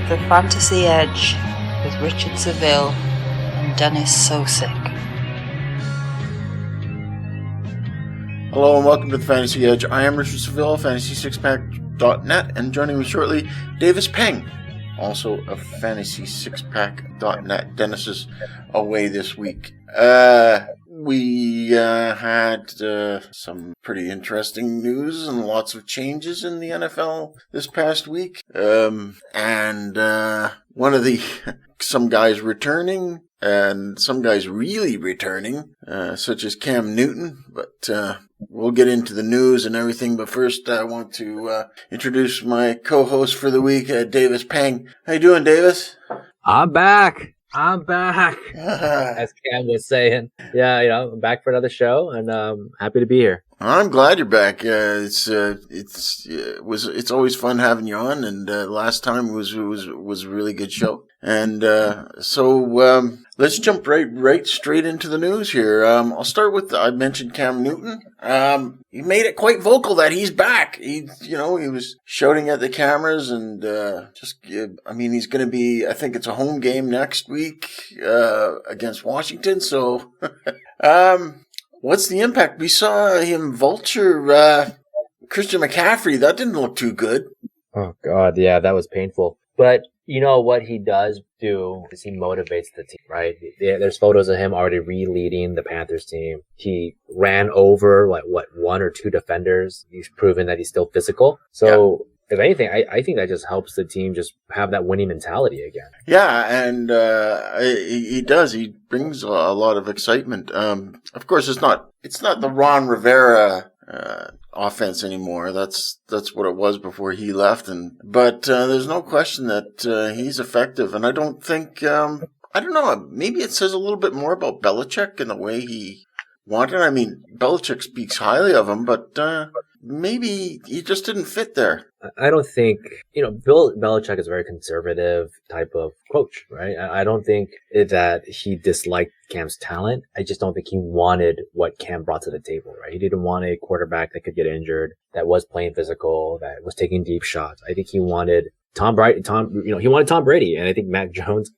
The Fantasy Edge with Richard Savill and Dennis Sosic. Hello and welcome to the Fantasy Edge. I am Richard Savill, fantasy6pack.net, and joining me shortly, Davis Peng, also of fantasy6pack.net. Dennis is away this week. We had some pretty interesting news and lots of changes in the NFL this past week. One of the some guys returning and some guys really returning, such as Cam Newton. But we'll get into the news and everything. But first, I want to introduce my co-host for the week, Davis Peng. How you doing, Davis? I'm back. As Cam was saying. Yeah, I'm back for another show, and happy to be here. I'm glad you're back. It's always fun having you on, and last time was a really good show. And so let's jump right straight into the news here. I'll start with I mentioned Cam Newton. He made it quite vocal that he's back. He was shouting at the cameras and he's going to be. I think it's a home game next week against Washington. So, what's the impact? We saw him vulture Christian McCaffrey. That didn't look too good. Oh God, yeah, that was painful. But you know what he does do is he motivates the team, right? There's photos of him already re-leading the Panthers team. He ran over one or two defenders. He's proven that he's still physical. So if anything, I think that just helps the team just have that winning mentality again. Yeah, and he does. He brings a lot of excitement. Of course, it's not the Ron Rivera offense anymore. That's what it was before he left. But there's no question that he's effective. And I don't think I don't know. Maybe it says a little bit more about Belichick and the way he wanted. I mean, Belichick speaks highly of him, but maybe he just didn't fit there. I don't think, Bill Belichick is a very conservative type of coach, right? I don't think that he disliked Cam's talent. I just don't think he wanted what Cam brought to the table, right? He didn't want a quarterback that could get injured, that was playing physical, that was taking deep shots. I think he wanted Tom Brady, he wanted Tom Brady. And I think Mac Jones,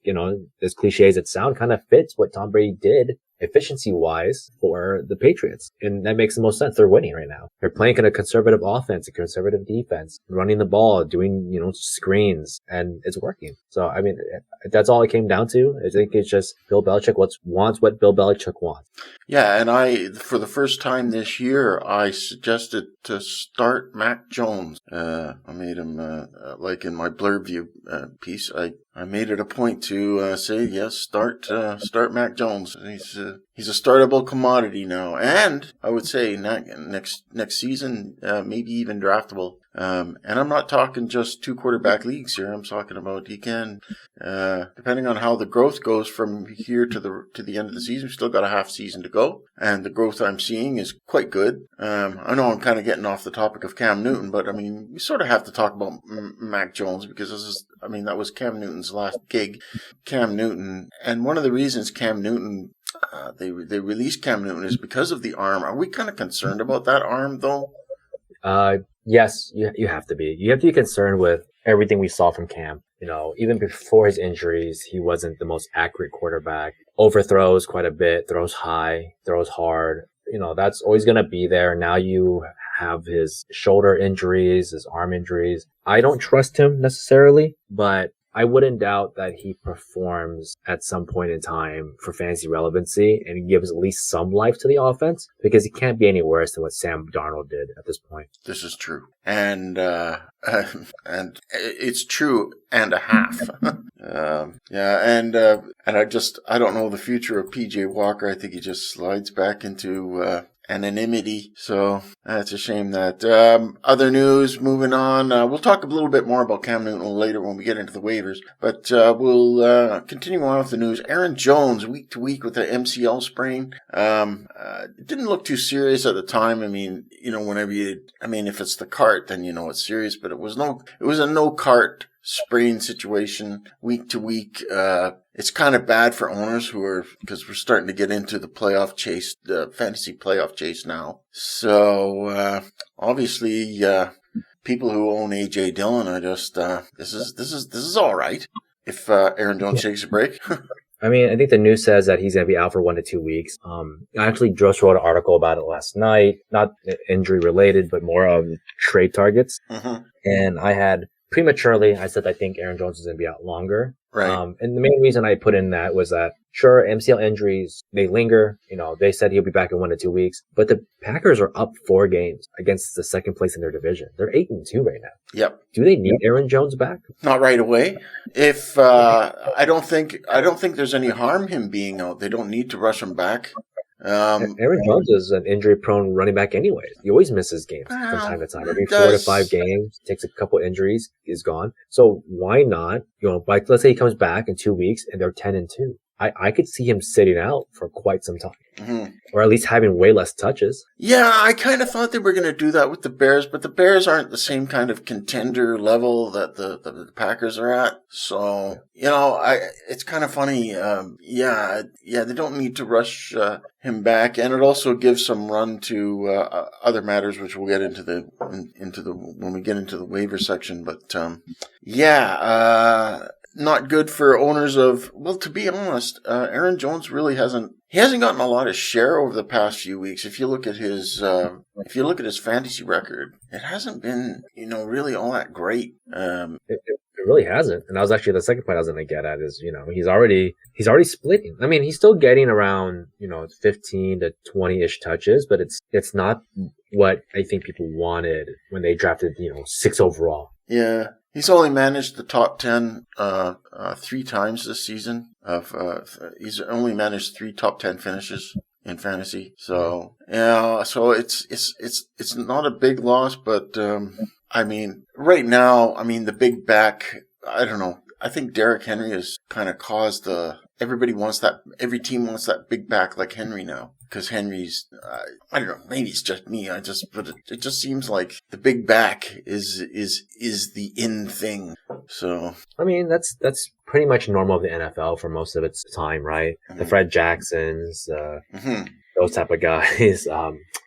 as cliche as it sounds, kind of fits what Tom Brady did efficiency-wise for the Patriots. And that makes the most sense. They're winning right now. They're playing in a conservative offense, a conservative defense, running the ball, doing, screens, and it's working. So, I mean, that's all it came down to. I think it's just Bill Belichick wants what Bill Belichick wants. Yeah, and for the first time this year, I suggested to start Mac Jones. I made him, like in my blurb view piece, I made it a point to say, yes, start Mac Jones. He's a startable commodity now, and I would say next season, maybe even draftable. And I'm not talking just 2 quarterback leagues here. I'm talking about he can, depending on how the growth goes from here to the end of the season. We've still got a half season to go, and the growth I'm seeing is quite good. I know I'm kind of getting off the topic of Cam Newton, but I mean, we sort of have to talk about Mac Jones because that was Cam Newton's last gig. Cam Newton, and one of the reasons Cam Newton, they released Cam Newton is because of the arm. Are we kind of concerned about that arm though? Yes, you have to be. You have to be concerned with everything we saw from Cam. Even before his injuries, he wasn't the most accurate quarterback. Overthrows quite a bit, throws high, throws hard. That's always going to be there. Now you have his shoulder injuries, his arm injuries. I don't trust him necessarily, but I wouldn't doubt that he performs at some point in time for fantasy relevancy and gives at least some life to the offense, because he can't be any worse than what Sam Darnold did at this point. This is true. And it's true and a half. I don't know the future of PJ Walker. I think he just slides back into anonymity. So that's a shame that. Other news, moving on. We'll talk a little bit more about Cam Newton later when we get into the waivers. But we'll continue on with the news. Aaron Jones, week to week with the MCL sprain. It didn't look too serious at the time. I mean, if it's the cart, then it's serious. But it was a no cart sprain situation week to week. It's kind of bad for owners because we're starting to get into the playoff chase, the fantasy playoff chase now. So, obviously, people who own AJ Dillon are just this is all right if Aaron Jones takes a break. I mean, I think the news says that he's going to be out for 1 to 2 weeks. I actually just wrote an article about it last night, not injury related, but more of trade targets. Mm-hmm. And I had prematurely, I said I think Aaron Jones is going to be out longer. Right. And the main reason I put in that was that, sure, MCL injuries, they linger. They said he'll be back in 1 to 2 weeks. But the Packers are up 4 games against the second place in their division. They're 8-2 right now. Yep. Do they need Aaron Jones back? Not right away. If I don't think there's any harm him being out. They don't need to rush him back. Aaron Jones is an injury-prone running back anyways. He always misses games from time to time. Every 4 to 5 games, takes a couple injuries, is gone. So why not, like let's say he comes back in 2 weeks and they're 10-2. I could see him sitting out for quite some time. Mm-hmm. Or at least having way less touches. Yeah, I kind of thought they were going to do that with the Bears, but the Bears aren't the same kind of contender level that the Packers are at. So, it's kind of funny. They don't need to rush him back, and it also gives some run to other matters, which we'll get into when we get into the waiver section. But not good for owners of, well, to be honest, Aaron Jones really hasn't gotten a lot of share over the past few weeks. If you look at his fantasy record, it hasn't been, really all that great. It really hasn't. And that was actually the second point I was going to get at is, he's already splitting. I mean, he's still getting around, 15 to 20-ish touches, but it's not what I think people wanted when they drafted, 6 overall. Yeah. He's only managed the top 10 3 times this season. He's only managed 3 top 10 finishes in fantasy. So it's not a big loss, but right now, the big back, I don't know. I think Derrick Henry has kind of caused every team wants that big back like Henry now. Because Henry's, I don't know, maybe it's just me. But it just seems like the big back is the in thing. So I mean, that's pretty much normal of the NFL for most of its time, right? Mm-hmm. The Fred Jacksons, those type of guys,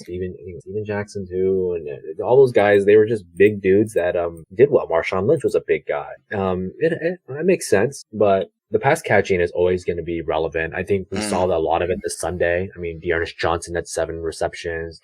Steven Jackson too, and all those guys. They were just big dudes that did well. Marshawn Lynch was a big guy. That makes sense, but the pass catching is always going to be relevant. I think we saw a lot of it this Sunday. I mean, Dearness Johnson had 7 receptions.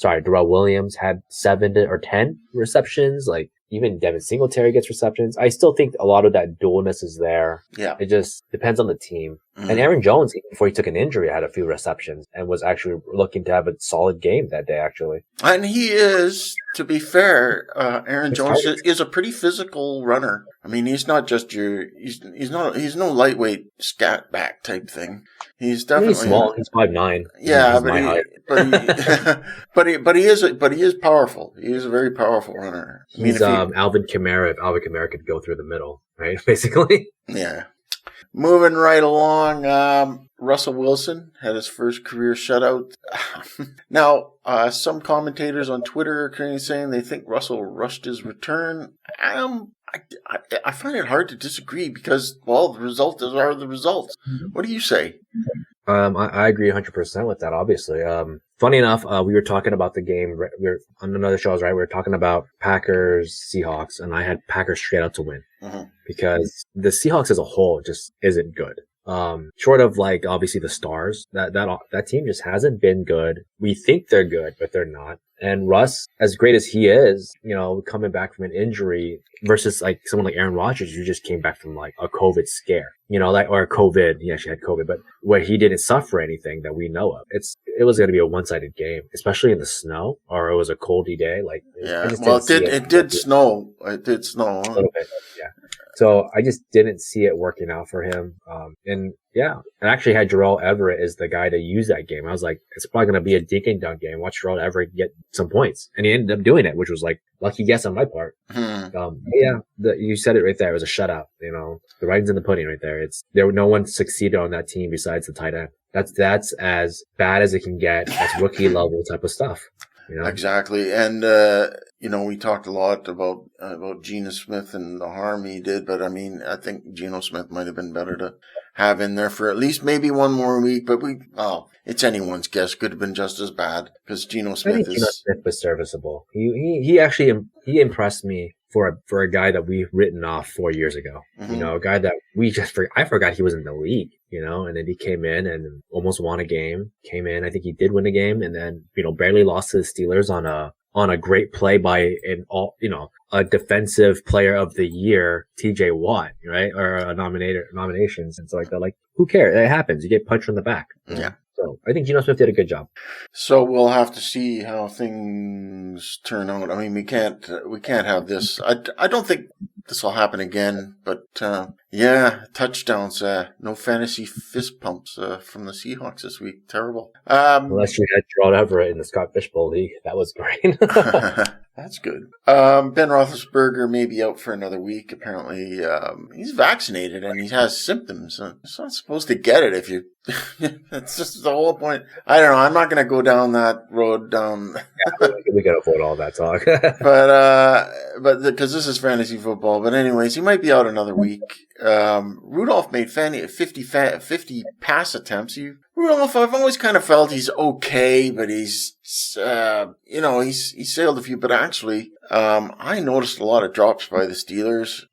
Darrell Williams had 7 or 10 receptions. Like, even Devin Singletary gets receptions. I still think a lot of that dualness is there. Yeah. It just depends on the team. Mm-hmm. And Aaron Jones, even before he took an injury, had a few receptions and was actually looking to have a solid game that day, actually. And he is, to be fair, Aaron Jones is a pretty physical runner. I mean, he's not just he's no lightweight scat back type thing. He's definitely small. He's 5'9". Yeah, but he is powerful. He is a very powerful runner. He's Alvin Kamara. If Alvin Kamara could go through the middle, right? Basically. Yeah. Moving right along, Russell Wilson had his first career shutout. Now, some commentators on Twitter are currently saying they think Russell rushed his return. I find it hard to disagree because, well, the results are the results. What do you say? I agree 100% with that, obviously. Funny enough, we were talking about the game. We were on another show, right? We were talking about Packers, Seahawks, and I had Packers straight out to win. Mm-hmm. Because the Seahawks as a whole just isn't good. Short of like obviously the stars, that team just hasn't been good. We think they're good, but they're not. And Russ, as great as he is, coming back from an injury versus like someone like Aaron Rodgers, who just came back from like a COVID scare, or COVID. He actually had COVID, but where he didn't suffer anything that we know of. It was going to be a one-sided game, especially in the snow, or it was a coldy day. Like, it did snow. It did snow. A little bit, yeah. So I just didn't see it working out for him. And I actually had Gerald Everett as the guy to use that game. I was like, it's probably going to be a dink and dunk game. Watch Gerald Everett get some points. And he ended up doing it, which was like lucky guess on my part. You said it right there. It was a shutout. The writing's in the pudding right there. No one succeeded on that team besides the tight end. That's as bad as it can get. That's rookie level type of stuff. Exactly. And, we talked a lot about Geno Smith and the harm he did, but I mean, I think Geno Smith might have been better to have in there for at least maybe one more week, but it's anyone's guess. Could have been just as bad because Geno Smith Geno Smith was serviceable. He actually impressed me for a guy that we've written off 4 years ago. Mm-hmm. A guy that I forgot he was in the league, and then he came in and almost won a game. I think he did win a game, and then, barely lost to the Steelers on a great play by a defensive player of the year, TJ Watt, right? Or nominations and stuff like that. Like, who cares? It happens. You get punched from the back. Yeah. So I think Geno Smith did a good job. So we'll have to see how things turn out. I mean, we can't have this. I don't think this will happen again, but, touchdowns, no fantasy fist pumps, from the Seahawks this week. Terrible. Unless you had Gerald Everett in the Scott Fishbowl League. That was great. That's good. Ben Roethlisberger may be out for another week. Apparently, he's vaccinated and he has symptoms. He's not supposed to get it if you. That's just the whole point. I don't know. I'm not going to go down that road. We got to avoid all that talk. but because this is fantasy football. But anyways, he might be out another week. Rudolph made 50 pass attempts. Rudolph, I've always kind of felt he's okay, but he's sailed a few. But actually, I noticed a lot of drops by the Steelers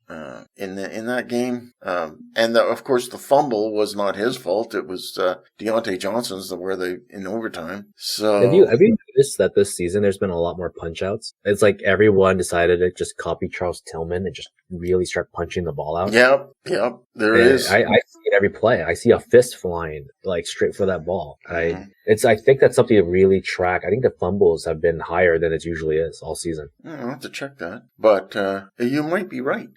in that game. And of course, the fumble was not his fault. It was Deontay Johnson's in overtime. So have you noticed that this season there's been a lot more punch outs? It's like everyone decided to just copy Charles Tillman and just really start punching the ball out. Yep. There is. I see it every play. I see a fist flying like straight for that ball. I think that's something to really track. I think the fumbles have been higher than it usually is all season. I'll have to check that. But you might be right.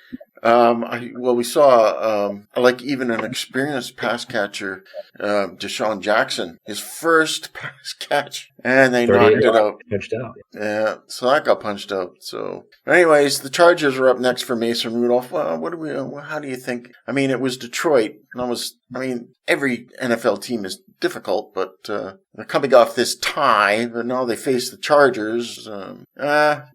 We saw, even an experienced pass catcher, Deshaun Jackson, his first pass catch, and they knocked it out. Punched out. Yeah, so that got punched out. So, anyways, the Chargers are up next for Mason Rudolph. How do you think? I mean, it was Detroit. Every NFL team is difficult, but they're coming off this tie, but now they face the Chargers. Are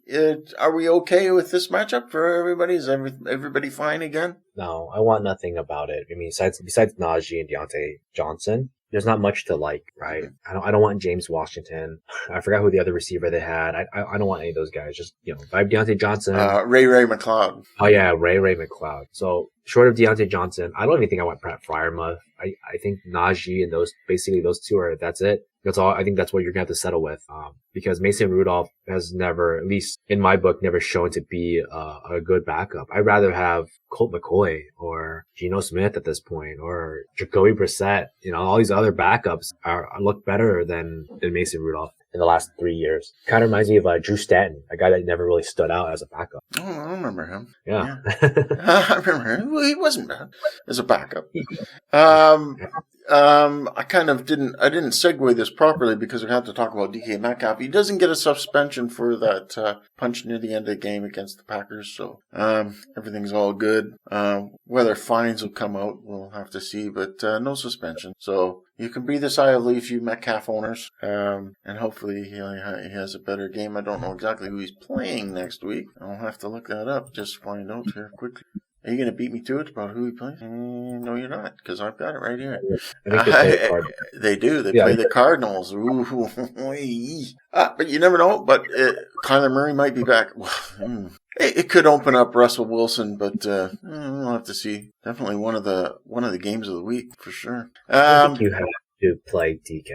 we okay with this matchup for everybody? Is everybody fine again? No, I want nothing about it. I mean, besides Najee and Deontay Johnson, there's not much to like, right? I don't want James Washington. I forgot who the other receiver they had. I don't want any of those guys. Just, if I have Deontay Johnson. Ray McLeod. Oh yeah, Ray McLeod. So short of Deontay Johnson, I don't even think I want Pat Freiermuth. I think Najee and those two that's it. That's all. I think that's what you're going to have to settle with. Because Mason Rudolph has never, at least in my book, never shown to be a good backup. I'd rather have Colt McCoy or Geno Smith at this point, or Jacoby Brissett. All these other backups look better than Mason Rudolph in the last 3 years. Kind of reminds me of Drew Stanton, a guy that never really stood out as a backup. Oh, I remember him. Yeah. I remember him. Well, he wasn't bad as a backup. I didn't segue this properly because we have to talk about DK Metcalf. He doesn't get a suspension for that punch near the end of the game against the Packers, so everything's all good. Whether fines will come out, we'll have to see, but no suspension. So you can breathe a sigh of relief, you Metcalf owners, and hopefully he has a better game. I don't know exactly who he's playing next week. I'll have to look that up just to find out here quickly. Are you going to beat me to it about who he plays? No, you're not, because I've got it right here. They do. They play the Cardinals. But you never know. But Kyler Murray might be back. It could open up Russell Wilson, but we'll have to see. Definitely one of the games of the week for sure. I think you have to play DK.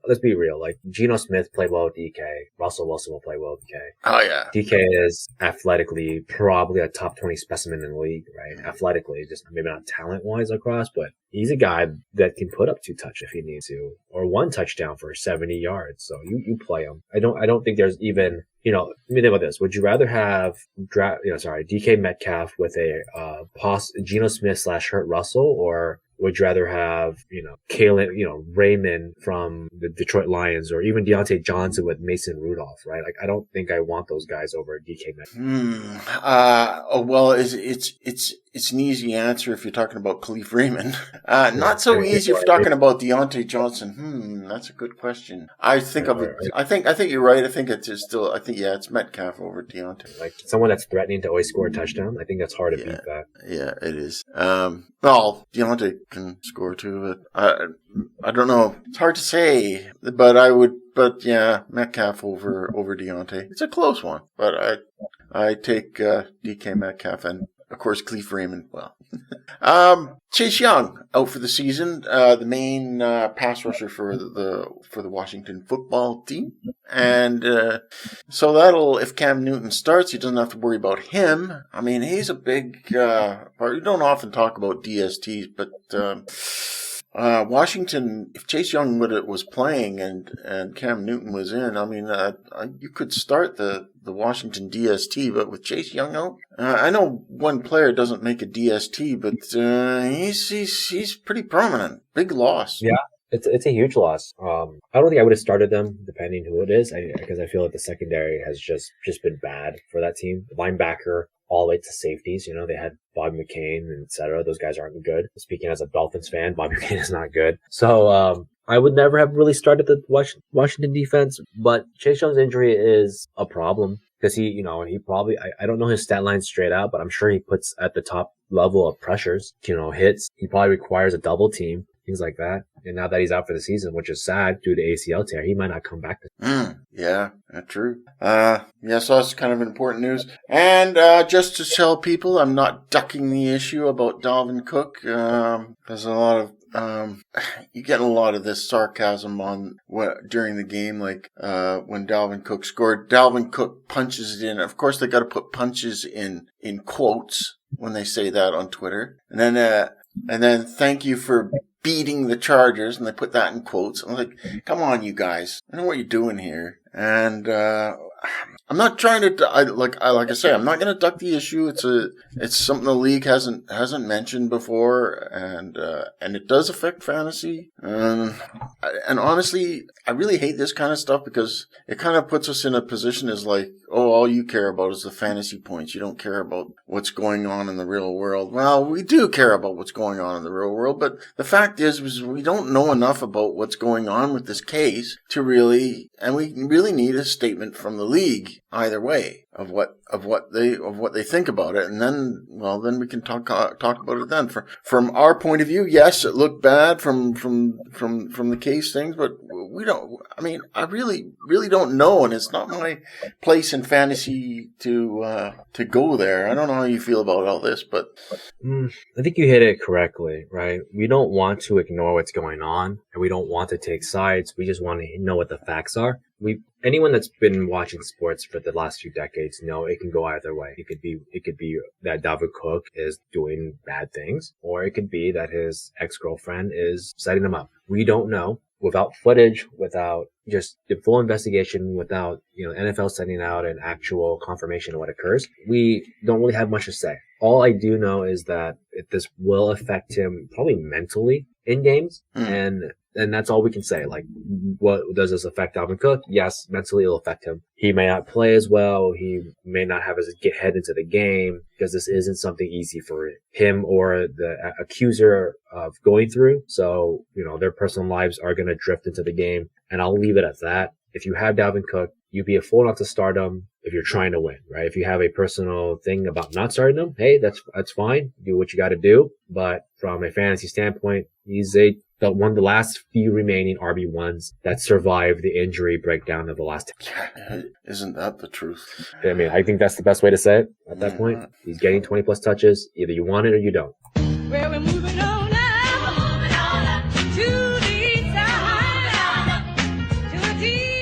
Let's be real. Like, Geno Smith played well with DK. Russell Wilson will play well with DK. Oh, yeah. DK is athletically probably a top 20 specimen in the league, right? Athletically, just maybe not talent-wise across, but he's a guy that can put up 2 touchdowns if he needs to, or 1 touchdown for 70 yards. So you play him. I don't think there's even, let me think about this. Would you rather have DK Metcalf with a Geno Smith / Hurt Russell, or would you rather have, Kalen, Raymond from the Detroit Lions, or even Deontay Johnson with Mason Rudolph, right? Like, I don't think I want those guys over DK Metcalf. it's an easy answer if you're talking about Khalif Raymond. Not so easy if you're talking about Deontay Johnson. That's a good question. I think you're right. I think it's Metcalf over Deontay. Like someone that's threatening to always score a touchdown. I think that's hard to beat that. Yeah, it is. Well, Deontay can score too, but I don't know. It's hard to say, but yeah, Metcalf over Deontay. It's a close one, but I take DK Metcalf and of course Khalif Raymond. Well, Chase Young out for the season, the main pass rusher for the Washington football team, and so that'll, if Cam Newton starts, he doesn't have to worry about him. I mean, he's a big part. We don't often talk about DSTs, but Washington, if Chase Young was playing and Cam Newton was in, I mean, you could start the Washington DST, but with Chase Young out, I know one player doesn't make a DST, but he's pretty prominent. Big loss. Yeah. It's a huge loss. I don't think I would have started them, depending who it is, because I feel like the secondary has just been bad for that team. The linebacker, all the way to safeties. You know, they had Bob McCain and et cetera. Those guys aren't good. Speaking as a Dolphins fan, Bob McCain is not good. So, I would never have really started the Washington defense, but Chase Young's injury is a problem because he probably, I don't know his stat line straight out, but I'm sure he puts at the top level of pressures, hits. He probably requires a double team, things like that. And now that he's out for the season, which is sad due to ACL tear, he might not come back. Yeah, that's true. So that's kind of important news. And just to tell people, I'm not ducking the issue about Dalvin Cook. There's a lot of you get a lot of this sarcasm during the game, like when Dalvin Cook scored. Dalvin Cook punches it in. Of course, they got to put punches in quotes when they say that on Twitter, and then thank you for beating the Chargers, and they put that in quotes. I'm like, come on, you guys, I know what you're doing here, and I'm not trying to, like I say, I'm not going to duck the issue. It's something the league hasn't mentioned before, and it does affect fantasy. And honestly, I really hate this kind of stuff because it kind of puts us in a position as like, oh, all you care about is the fantasy points. You don't care about what's going on in the real world. Well, we do care about what's going on in the real world, but the fact is we don't know enough about what's going on with this case to really, and we really need a statement from the league either way of what they think about it, and then we can talk about it then. From our point of view, yes, it looked bad from the case things, but we don't. I mean, I really don't know, and it's not my place in fantasy to go there. I don't know how you feel about all this, but I think you hit it correctly, right? We don't want to ignore what's going on, and we don't want to take sides. We just want to know what the facts are. Anyone that's been watching sports for the last few decades know it can go either way. It could be that Dalvin Cook is doing bad things, or it could be that his ex-girlfriend is setting him up. We don't know. Without footage, without just the full investigation, without, NFL sending out an actual confirmation of what occurs, we don't really have much to say. All I do know is that this will affect him probably mentally in games, and that's all we can say. Like, what does this affect Dalvin Cook? Yes, mentally it'll affect him. He may not play as well. He may not have his head into the game because this isn't something easy for him or the accuser of going through. So, their personal lives are going to drift into the game, and I'll leave it at that. If you have Dalvin Cook, you'd be a fool not to start him if you're trying to win, right? If you have a personal thing about not starting him, hey, that's fine. Do what you got to do. But from a fantasy standpoint, he's one of the last few remaining RB1s that survived the injury breakdown of the last 10. Isn't that the truth? I mean, I think that's the best way to say it at that point. He's getting 20 plus touches. Either you want it or you don't. Well, we're moving on up to the side, to the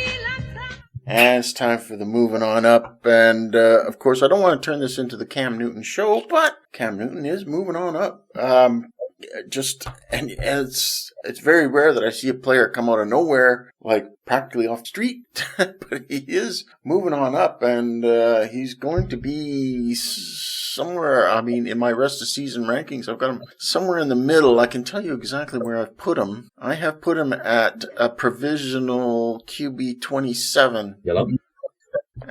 and it's time for the moving on up. And, of course, I don't want to turn this into the Cam Newton show, but Cam Newton is moving on up. And it's very rare that I see a player come out of nowhere, like practically off the street, but he is moving on up, and he's going to be somewhere. I mean, in my rest of season rankings, I've got him somewhere in the middle. I can tell you exactly where I've put him. I have put him at a provisional QB 27. Yellow.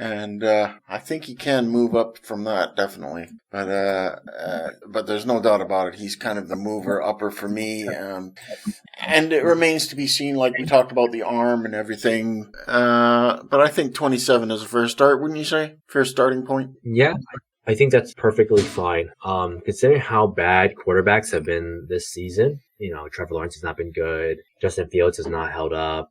And I think he can move up from that, definitely. But there's no doubt about it. He's kind of the mover upper for me. And it remains to be seen, like we talked about the arm and everything. But I think 27 is a fair start, wouldn't you say? Fair starting point? Yeah, I think that's perfectly fine. Considering how bad quarterbacks have been this season, Trevor Lawrence has not been good. Justin Fields has not held up.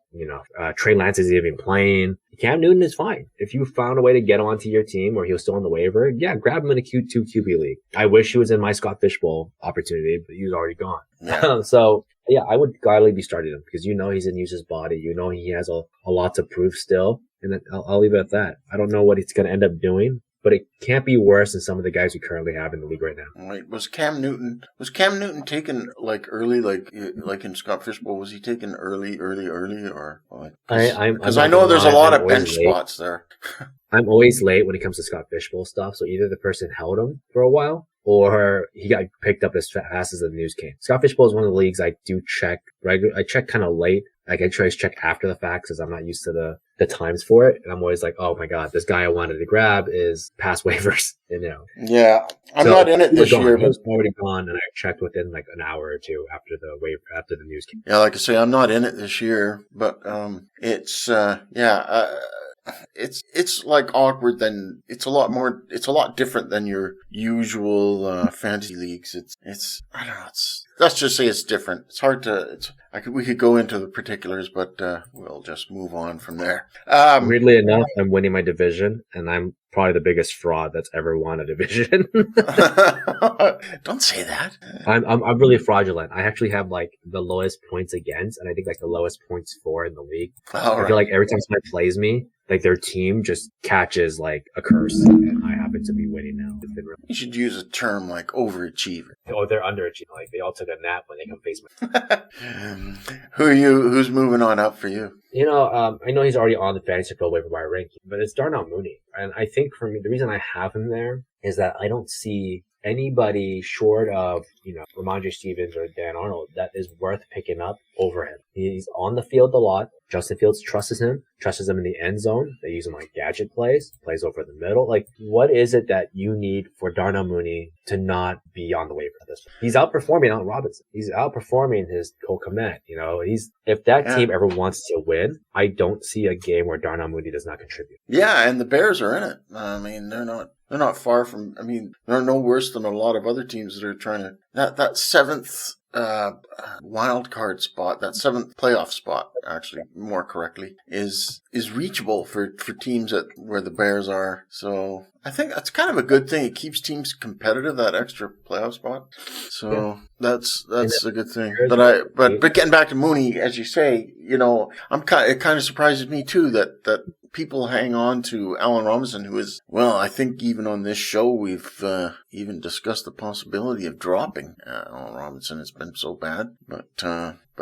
Trey Lance isn't even playing. Cam Newton is fine. If you found a way to get onto your team or he was still on the waiver, yeah, grab him in a Q2 QB league. I wish he was in my Scott Fishbowl opportunity, but he was already gone. Yeah. So yeah, I would gladly be starting him because he's going to use his body. He has a lot to prove still. And then I'll leave it at that. I don't know what he's going to end up doing, but it can't be worse than some of the guys we currently have in the league right now. Right. Was Cam Newton taken early, like in Scott Fishbowl? Was he taken early, or? Because I know there's a lot of bench spots there. I'm always late when it comes to Scott Fishbowl stuff. So either the person held him for a while or he got picked up as fast as the news came. Scott Fishbowl is one of the leagues I do check I check kind of late. Like I try to check after the fact because I'm not used to the times for it. And I'm always like, oh my God, this guy I wanted to grab is past waivers, Yeah. I'm not in it this year. He was already gone and I checked within like an hour or two after the news came. Yeah, like I say, I'm not in it this year, but, it's like awkward it's a lot different than your usual, fantasy leagues. I don't know, let's just say it's different. It's hard we could go into the particulars, but, we'll just move on from there. Weirdly enough, I'm winning my division and I'm probably the biggest fraud that's ever won a division. Don't say that. I'm really fraudulent. I actually have like the lowest points against, and I think like the lowest points for in the league. I feel like every time somebody plays me, like their team just catches like a curse, and I happen to be winning now. You should use a term like overachiever. Oh, they're underachieving. Like they all took a nap when they come face me. Who's moving on up for you? I know he's already on the fantasy pro waiver wire ranking, but it's Darnold Mooney. And I think for me, the reason I have him there is that I don't see anybody short of, Ramondre Stevens or Dan Arnold that is worth picking up over him. He's on the field a lot. Justin Fields trusts him in the end zone. They use him like gadget plays over the middle. Like, what is it that you need for Darnell Mooney to not be on the waiver at this point? He's outperforming Allen Robinson. He's outperforming his Comet. If that team ever wants to win, I don't see a game where Darnell Mooney does not contribute. Yeah, and the Bears are in it. I mean, they're not far from, they're no worse than a lot of other teams that are trying to, that seventh wild card spot, that seventh playoff spot, actually, more correctly, is reachable for teams where the Bears are. So I think that's kind of a good thing. It keeps teams competitive, that extra playoff spot. So that's a good thing. But getting back to Mooney, as you say, it kind of surprises me too that people hang on to Allen Robinson, who is, well, I think even on this show, we've even discussed the possibility of dropping Allen Robinson. It's been so bad, but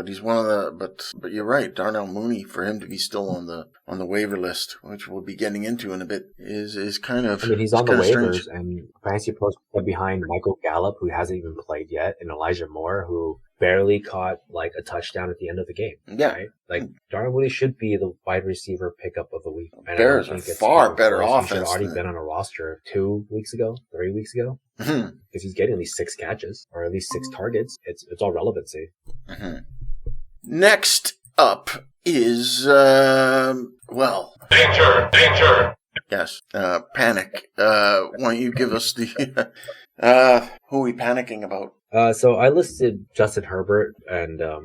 he's one of but you're right. Darnell Mooney, for him to be still on the waiver list, which we'll be getting into in a bit, is kind of, he's on the waivers strange. And Fantasy Pros put behind Michael Gallup, who hasn't even played yet, and Elijah Moore, who barely caught like a touchdown at the end of the game. Yeah. Right? Like Darnell Mooney should be the wide receiver pickup of the week. And Bears are far better offense. He should have already been on a roster 3 weeks ago. Mm-hmm. Because he's getting at least 6 catches or at least 6 targets. It's all relevancy. Mm-hmm. Next up is danger. Yes, panic. Why don't you give us the who are we panicking about? So I listed Justin Herbert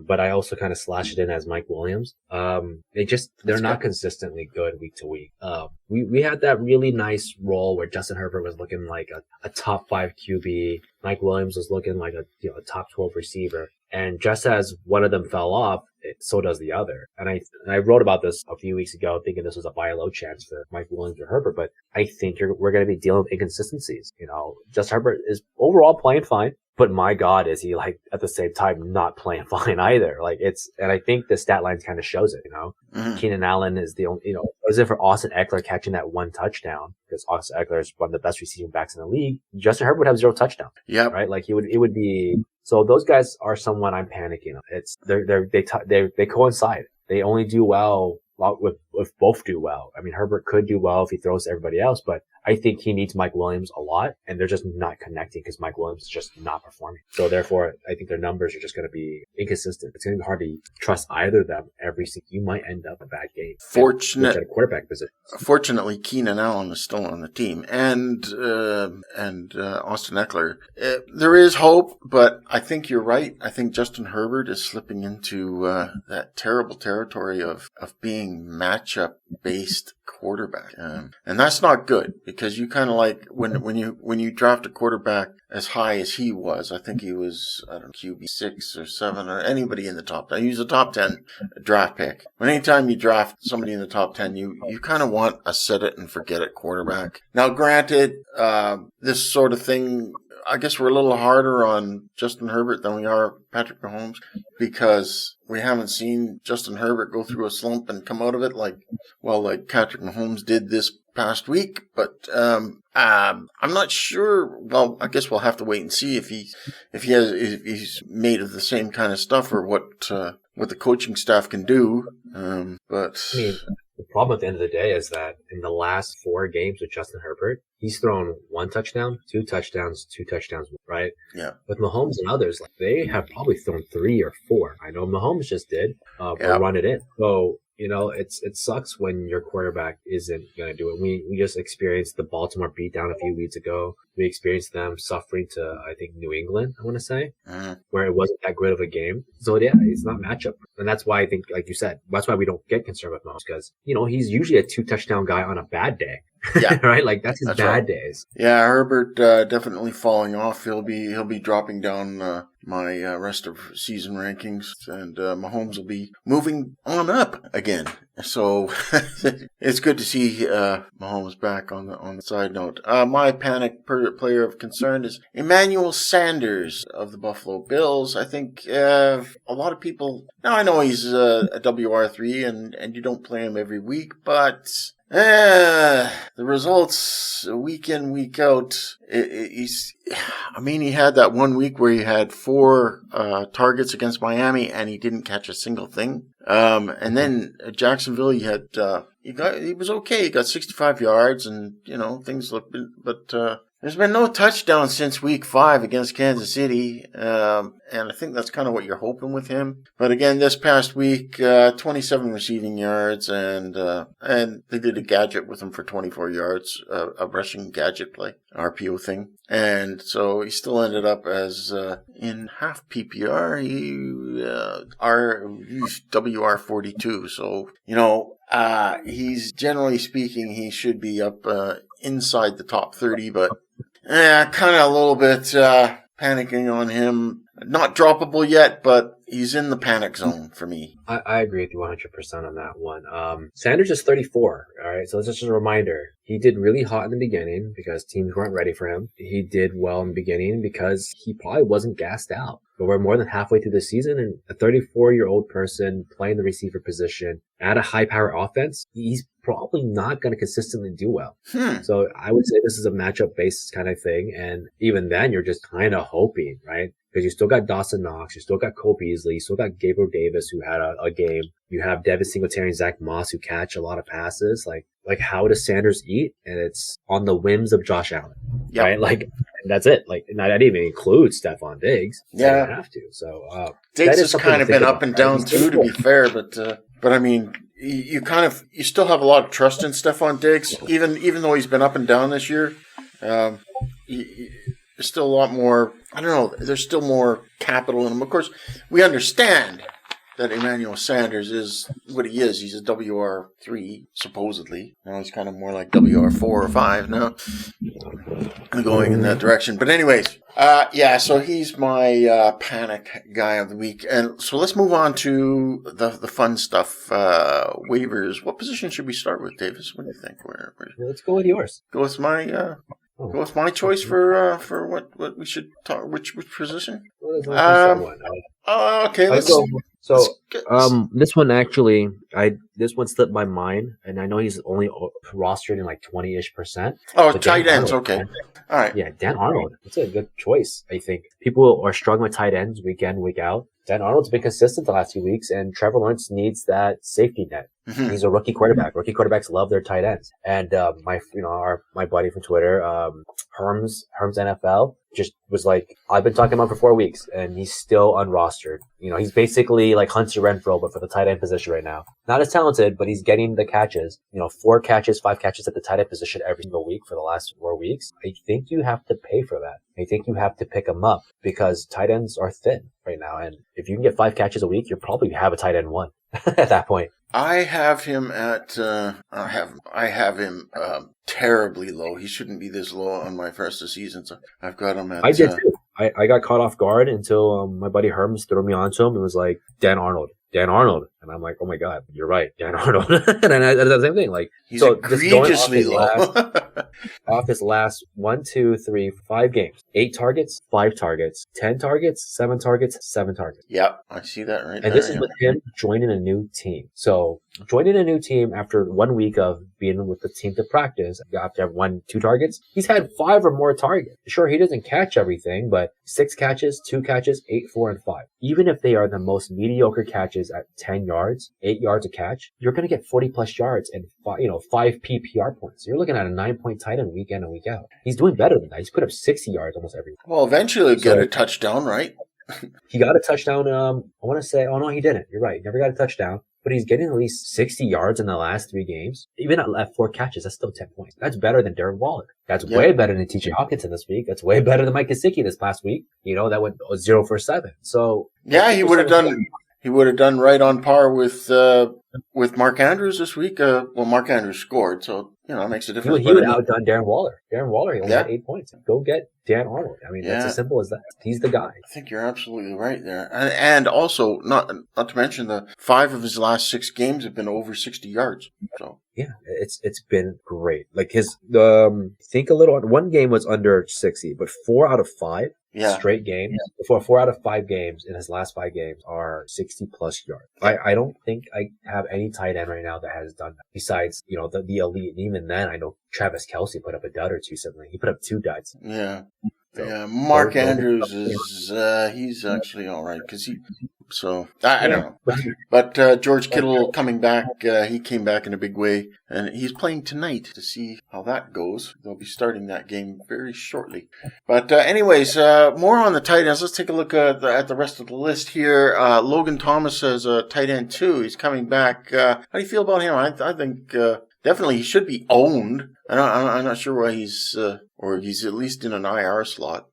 but I also kind of slashed it in as Mike Williams. They're not consistently good week to week. We had that really nice role where Justin Herbert was looking like a top 5 QB. Mike Williams was looking like a top 12 receiver. And just as one of them fell off, so does the other. And I wrote about this a few weeks ago, thinking this was a buy low chance for Mike Williams or Herbert, but I think we're going to be dealing with inconsistencies. Justin Herbert is overall playing fine, but my God, is he like at the same time not playing fine either? And I think the stat lines kind of shows it. Mm-hmm. Keenan Allen is the only, was it for Austin Eckler catching that 1 touchdown? Because Austin Eckler is one of the best receiving backs in the league. Justin Herbert would have 0 touchdowns. Yeah. Right? Like it would be. So those guys are someone I'm panicking on. They coincide. They only do well if both do well. I mean, Herbert could do well if he throws to everybody else, but I think he needs Mike Williams a lot, and they're just not connecting because Mike Williams is just not performing. So therefore, I think their numbers are just going to be inconsistent. It's going to be hard to trust either of them every single. You might end up a bad game. At quarterback position. Fortunately, Keenan Allen is still on the team, and Austin Eckler. There is hope, but I think you're right. I think Justin Herbert is slipping into that terrible territory of being matchup based quarterback, and that's not good because you kind of like when you draft a quarterback as high as he was. I think he was QB 6 or 7 or anybody in the top 10. He was a top 10 draft pick. But anytime you draft somebody in the top 10, you kind of want a set it and forget it quarterback. Now, granted, this sort of thing, I guess we're a little harder on Justin Herbert than we are Patrick Mahomes because we haven't seen Justin Herbert go through a slump and come out of it like Patrick Mahomes did this past week. But I'm not sure. Well, I guess we'll have to wait and see if he's made of the same kind of stuff or what the coaching staff can do. But I mean, the problem at the end of the day is that in the last 4 games with Justin Herbert, he's thrown 1 touchdown, 2 touchdowns, 2 touchdowns, right? Yeah. With Mahomes and others, like they have probably thrown 3 or 4. I know Mahomes just did, but run it in. So, it sucks when your quarterback isn't going to do it. We just experienced the Baltimore beatdown a few weeks ago. We experienced them suffering to, I think, New England, I want to say, where it wasn't that great of a game. So, yeah, it's not matchup. And that's why I think, like you said, that's why we don't get concerned with Mahomes because, he's usually a 2-touchdown guy on a bad day. Yeah. Right? Like that's his bad days. Yeah, Herbert definitely falling off. He'll be dropping down my rest of season rankings, and Mahomes will be moving on up again. So it's good to see Mahomes back on the side note. My panic player of concern is Emmanuel Sanders of the Buffalo Bills. I think a lot of people now I know he's a WR3 and you don't play him every week, but the results week in, week out, he had that 1 week where he had 4 targets against Miami and he didn't catch a single thing. And then at Jacksonville, he was okay. He got 65 yards and, things looked, but, there's been no touchdown since week 5 against Kansas City, and I think that's kind of what you're hoping with him. But again, this past week, 27 receiving yards, and they did a gadget with him for 24 yards, a rushing gadget play, RPO thing. And so he still ended up as in half PPR, he's WR42. So he's generally speaking, he should be up inside the top 30, but kind of a little bit panicking on him. Not droppable yet, but he's in the panic zone for me. I agree with you 100% on that one. Sanders is 34, all right? So that's just a reminder. He did really hot in the beginning because teams weren't ready for him. He did well in the beginning because he probably wasn't gassed out. But we're more than halfway through the season, and a 34-year-old person playing the receiver position at a high-power offense, he's probably not going to consistently do well. So I would say this is a matchup-based kind of thing, and even then, you're just kind of hoping, right? Because you still got Dawson Knox, you still got Cole Beasley, you still got Gabriel Davis who had a game. You have Devin Singletary and Zach Moss who catch a lot of passes. Like how does Sanders eat? And it's on the whims of Josh Allen, right? Like that's it. Like and I didn't even include Stephon Diggs. Yeah, I don't have to. So Diggs has kind of been up and down too, to be fair. But I mean, you still have a lot of trust in Stephon Diggs, even though he's been up and down this year. There's still a lot more. I don't know. There's still more capital in him. Of course, we understand that Emmanuel Sanders is what he is. He's a WR3, supposedly. Now he's kind of more like WR4 or 5 now. Going in that direction. But anyways, so he's my panic guy of the week. And so let's move on to the fun stuff, waivers. What position should we start with, Davis? What do you think? Let's go with yours. Go with my... Go with my choice for what we should talk. Which position? Okay, I let's. go. So, let's get- this one actually, this one slipped my mind, and I know he's only rostered in like 20-ish%. Oh, But tight Dan ends. Arnold, Okay. man. All right. Yeah, Dan Arnold. That's a good choice, I think. People are struggling with tight ends week in, week out. Dan Arnold's been consistent the last few weeks, and Trevor Lawrence needs that safety net. Mhm. He's a rookie quarterback. Rookie quarterbacks love their tight ends. And my buddy from Twitter, Herms NFL, just was like, I've been talking about him for 4 weeks, and he's still unrostered. He's basically like Hunter Renfrow, but for the tight end position right now. Not as talented, but he's getting the catches. 4 catches, 5 catches at the tight end position every single week for the last 4 weeks. I think you have to pay for that. I think you have to pick him up because tight ends are thin right now. And if you can get 5 catches a week, you probably have a tight end 1 at that point. I have him at. I have him terribly low. He shouldn't be this low on my first of season. So I've got him at. I did too. I got caught off guard until my buddy Herms threw me onto him and was like, Dan Arnold. And I'm like, oh my God, you're right, Dan Arnold. And I did the same thing. Like, He's so just going egregiously low. off his last 1, 2, 3, 5 games, 8 targets, 5 targets, 10 targets, 7 targets, 7 targets. Yep, I see that right And there. this is with him joining a new team. So joining a new team after 1 week of being with the team to practice, after have 1, 2 targets, he's had 5 or more targets. Sure, he doesn't catch everything, but 6 catches, 2 catches, 8, 4, and 5. Even if they are the most mediocre catches at 10 yards, 8 yards a catch, you're going to get 40 plus yards and 5 PPR points. You're looking at a 9-point tight end week in and week out. He's doing better than that. He's put up 60 yards almost every week. Well, eventually he'll get a touchdown, right? He got a touchdown. I want to say, oh no, he didn't. You're right. He never got a touchdown. But he's getting at least 60 yards in the last 3 games. Even at 4 catches, that's still 10 points. That's better than Darren Waller. That's way better than TJ Hawkinson this week. That's way better than Mike Gesicki this past week. That went 0 for 7. So yeah, he would have done. He would have done right on par with Mark Andrews this week. Mark Andrews scored, so that makes a difference. He would have outdone Darren Waller. Darren Waller, he only had 8 points. Go get Dan Arnold. I mean, that's as simple as that. He's the guy. I think you're absolutely right there. And also, not to mention, the 5 of his last 6 games have been over 60 yards. So yeah, it's been great. Like think a little. One game was under 60, but 4 out of 5 straight games. Before 4 out of 5 games in his last 5 games are 60 plus yards. I don't think I have any tight end right now that has done that. Besides, the elite. And even then, I know Travis Kelce put up a dud or 2 something. He put up 2 duds. Yeah. So, yeah, Mark Andrews is he's actually all right because I don't know, but George Kittle coming back, he came back in a big way, and he's playing tonight to see how that goes. They'll be starting that game very shortly. But anyways, more on the tight ends. Let's take a look at the rest of the list here. Logan Thomas as a tight end too. He's coming back. How do you feel about him? I think. Definitely, he should be owned. I'm not sure why he's at least in an IR slot.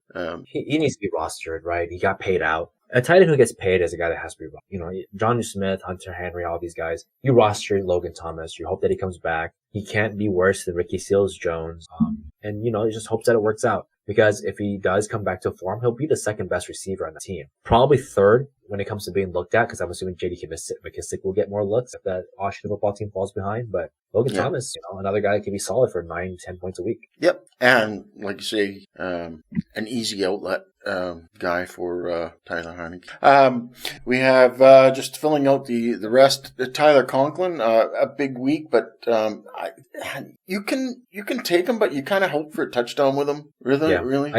He needs to be rostered, right? He got paid out. A tight end who gets paid is a guy that has to be, Jonnu Smith, Hunter Henry, all these guys. You roster Logan Thomas. You hope that he comes back. He can't be worse than Ricky Seals-Jones. And he just hopes that it works out. Because if he does come back to form, he'll be the second best receiver on the team. Probably third when it comes to being looked at, because I'm assuming J.D. McKissick will get more looks if that Washington football team falls behind. But Logan Thomas, another guy that can be solid for 9-10 points a week. Yep. And like you say, an easy outlet guy for Tyler Heineke. We have just filling out the rest. Tyler Conklin, a big week, but you can take him, but you kind of hope for a touchdown with him. Really?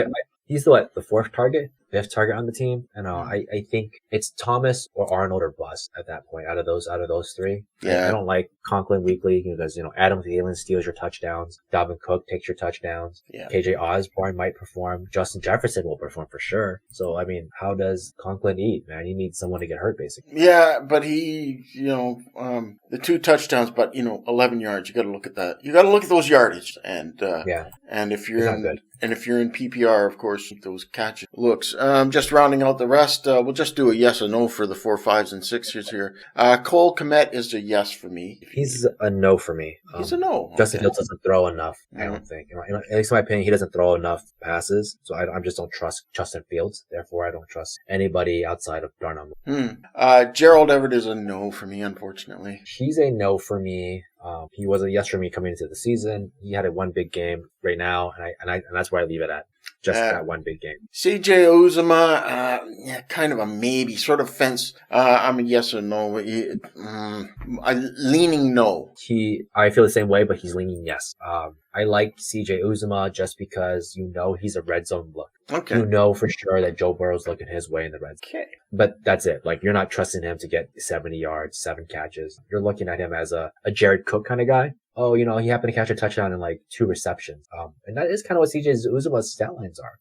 He's the 4th target, 5th target on the team. And I think it's Thomas or Arnold or bust at that point out of those 3. Yeah. I don't like Conklin weekly because, Adam Thielen steals your touchdowns. Dalvin Cook takes your touchdowns. Yeah. KJ Osborne might perform. Justin Jefferson will perform for sure. So, I mean, how does Conklin eat, man? You need someone to get hurt, basically. Yeah, but he, the 2 touchdowns, but, 11 yards. You got to look at that. You got to look at those yardage. And, and if you're in PPR, of course, those catch looks. Just rounding out the rest, we'll just do a yes or no for the 4, 5s, and 6s here. Cole Comet is a yes for me. He's a no for me. He's a no. Justin Fields doesn't throw enough, I don't think. At least in my opinion, he doesn't throw enough passes. So I just don't trust Justin Fields. Therefore, I don't trust anybody outside of Darnold. Gerald Everett is a no for me, unfortunately. He's a no for me. He was a yes for me coming into the season. He had one big game right now, and that's where I leave it at. just that one big game. CJ Uzuma, kind of a maybe, sort of fence. I'm a yes or no. I'm leaning no. I feel the same way, but he's leaning yes. I like CJ Uzuma just because he's a red zone look. Okay. You know for sure that Joe Burrow's looking his way in the red zone. Okay. But that's it. Like, you're not trusting him to get 70 yards, 7 catches. You're looking at him as a Jared Cook kind of guy. Oh, he happened to catch a touchdown in like 2 receptions. And that is kind of what CJ Uzuma's stat lines are.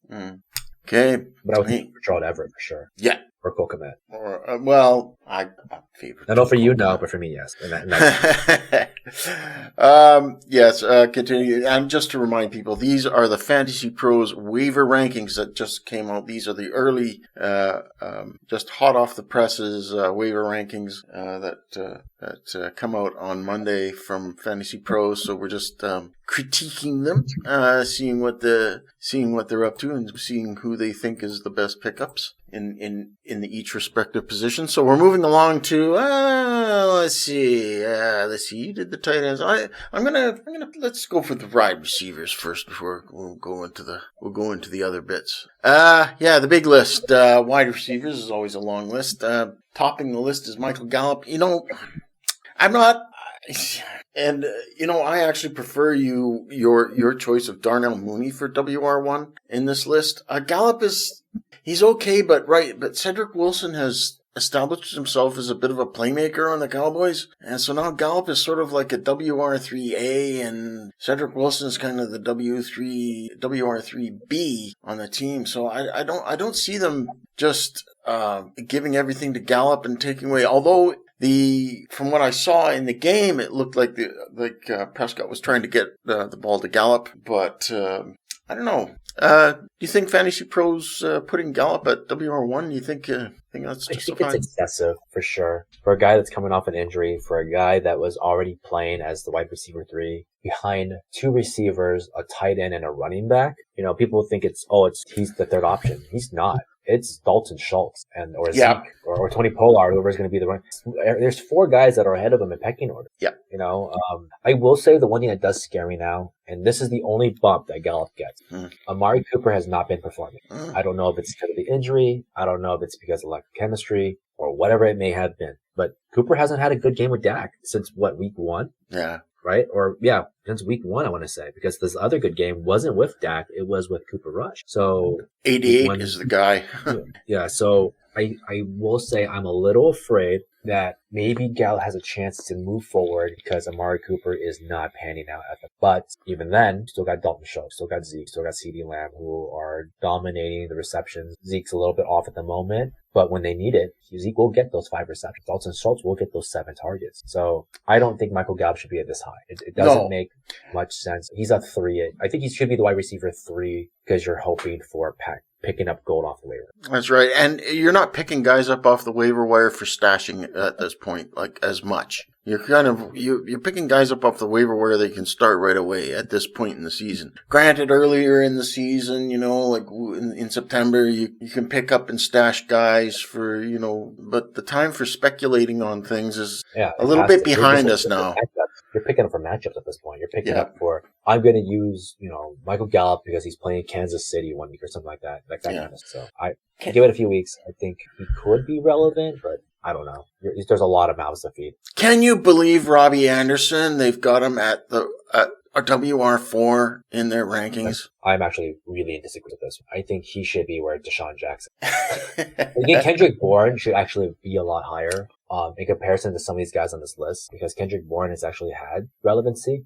Okay. But I would think for Gerald Everett for sure. Yeah. Or Comet. Or, I favorite. I know for you, no, but for me, yes. Yes, continue. And just to remind people, these are the Fantasy Pros waiver rankings that just came out. These are the early, just hot off the presses, waiver rankings, that come out on Monday from Fantasy Pros. So we're just, critiquing them, seeing what they're up to and seeing who they think is the best pickups in each respective position. So we're moving along to let's see. You did the tight ends. I'm gonna let's go for the wide receivers first before we'll go into the other bits. The big list. Wide receivers is always a long list. Topping the list is Michael Gallup. I'm not. And, I actually prefer your choice of Darnold Mooney for WR1 in this list. Gallup he's okay, but Cedric Wilson has established himself as a bit of a playmaker on the Cowboys. And so now Gallup is sort of like a WR3A and Cedric Wilson is kind of the WR3B on the team. So I don't see them just, giving everything to Gallup and taking away, although from what I saw in the game, it looked like Prescott was trying to get the ball to Gallup, but I don't know. Do you think Fantasy Pros putting Gallup at WR1? Do you think that's justified? I think it's excessive for sure. For a guy that's coming off an injury, for a guy that was already playing as the wide receiver 3 behind 2 receivers, a tight end, and a running back. People think he's the third option. He's not. It's Dalton Schultz or Zeke or Tony Pollard, whoever's going to be the run. There's 4 guys that are ahead of him in pecking order. Yeah. I will say the one thing that does scare me now, and this is the only bump that Gallup gets. Amari Cooper has not been performing. I don't know if it's because of the injury. I don't know if it's because of lack of chemistry or whatever it may have been. But Cooper hasn't had a good game with Dak since week 1? Yeah. Right? Since week 1, I want to say, because this other good game wasn't with Dak, it was with Cooper Rush. So 88 is the guy. Yeah. So I will say I'm a little afraid that maybe Gallup has a chance to move forward because Amari Cooper is not panning out but even then, still got Dalton Schultz, still got Zeke, still got CeeDee Lamb, who are dominating the receptions. Zeke's a little bit off at the moment, but when they need it, Zeke will get those 5 receptions. Dalton Schultz will get those 7 targets. So I don't think Michael Gallup should be at this high. It doesn't make much sense. He's at 3. I think he should be the wide receiver 3 because you're hoping for picking up gold off the waiver. That's right. And you're not picking guys up off the waiver wire for stashing at this point, like, as much. You're picking guys up off the waiver wire they can start right away at this point in the season. Granted, earlier in the season, like in September, you can pick up and stash guys for, but the time for speculating on things is a little bit behind us now. You're picking up for matchups at this point. You're picking up for, I'm going to use, Michael Gallup because he's playing Kansas City 1 week or something like that. So I give it a few weeks. I think he could be relevant, but I don't know. There's a lot of mouths to feed. Can you believe Robbie Anderson? They've got him at a WR4 in their rankings. I'm actually really in disagreement with this. I think he should be where Deshaun Jackson. Again, Kendrick Bourne should actually be a lot higher in comparison to some of these guys on this list because Kendrick Bourne has actually had relevancy.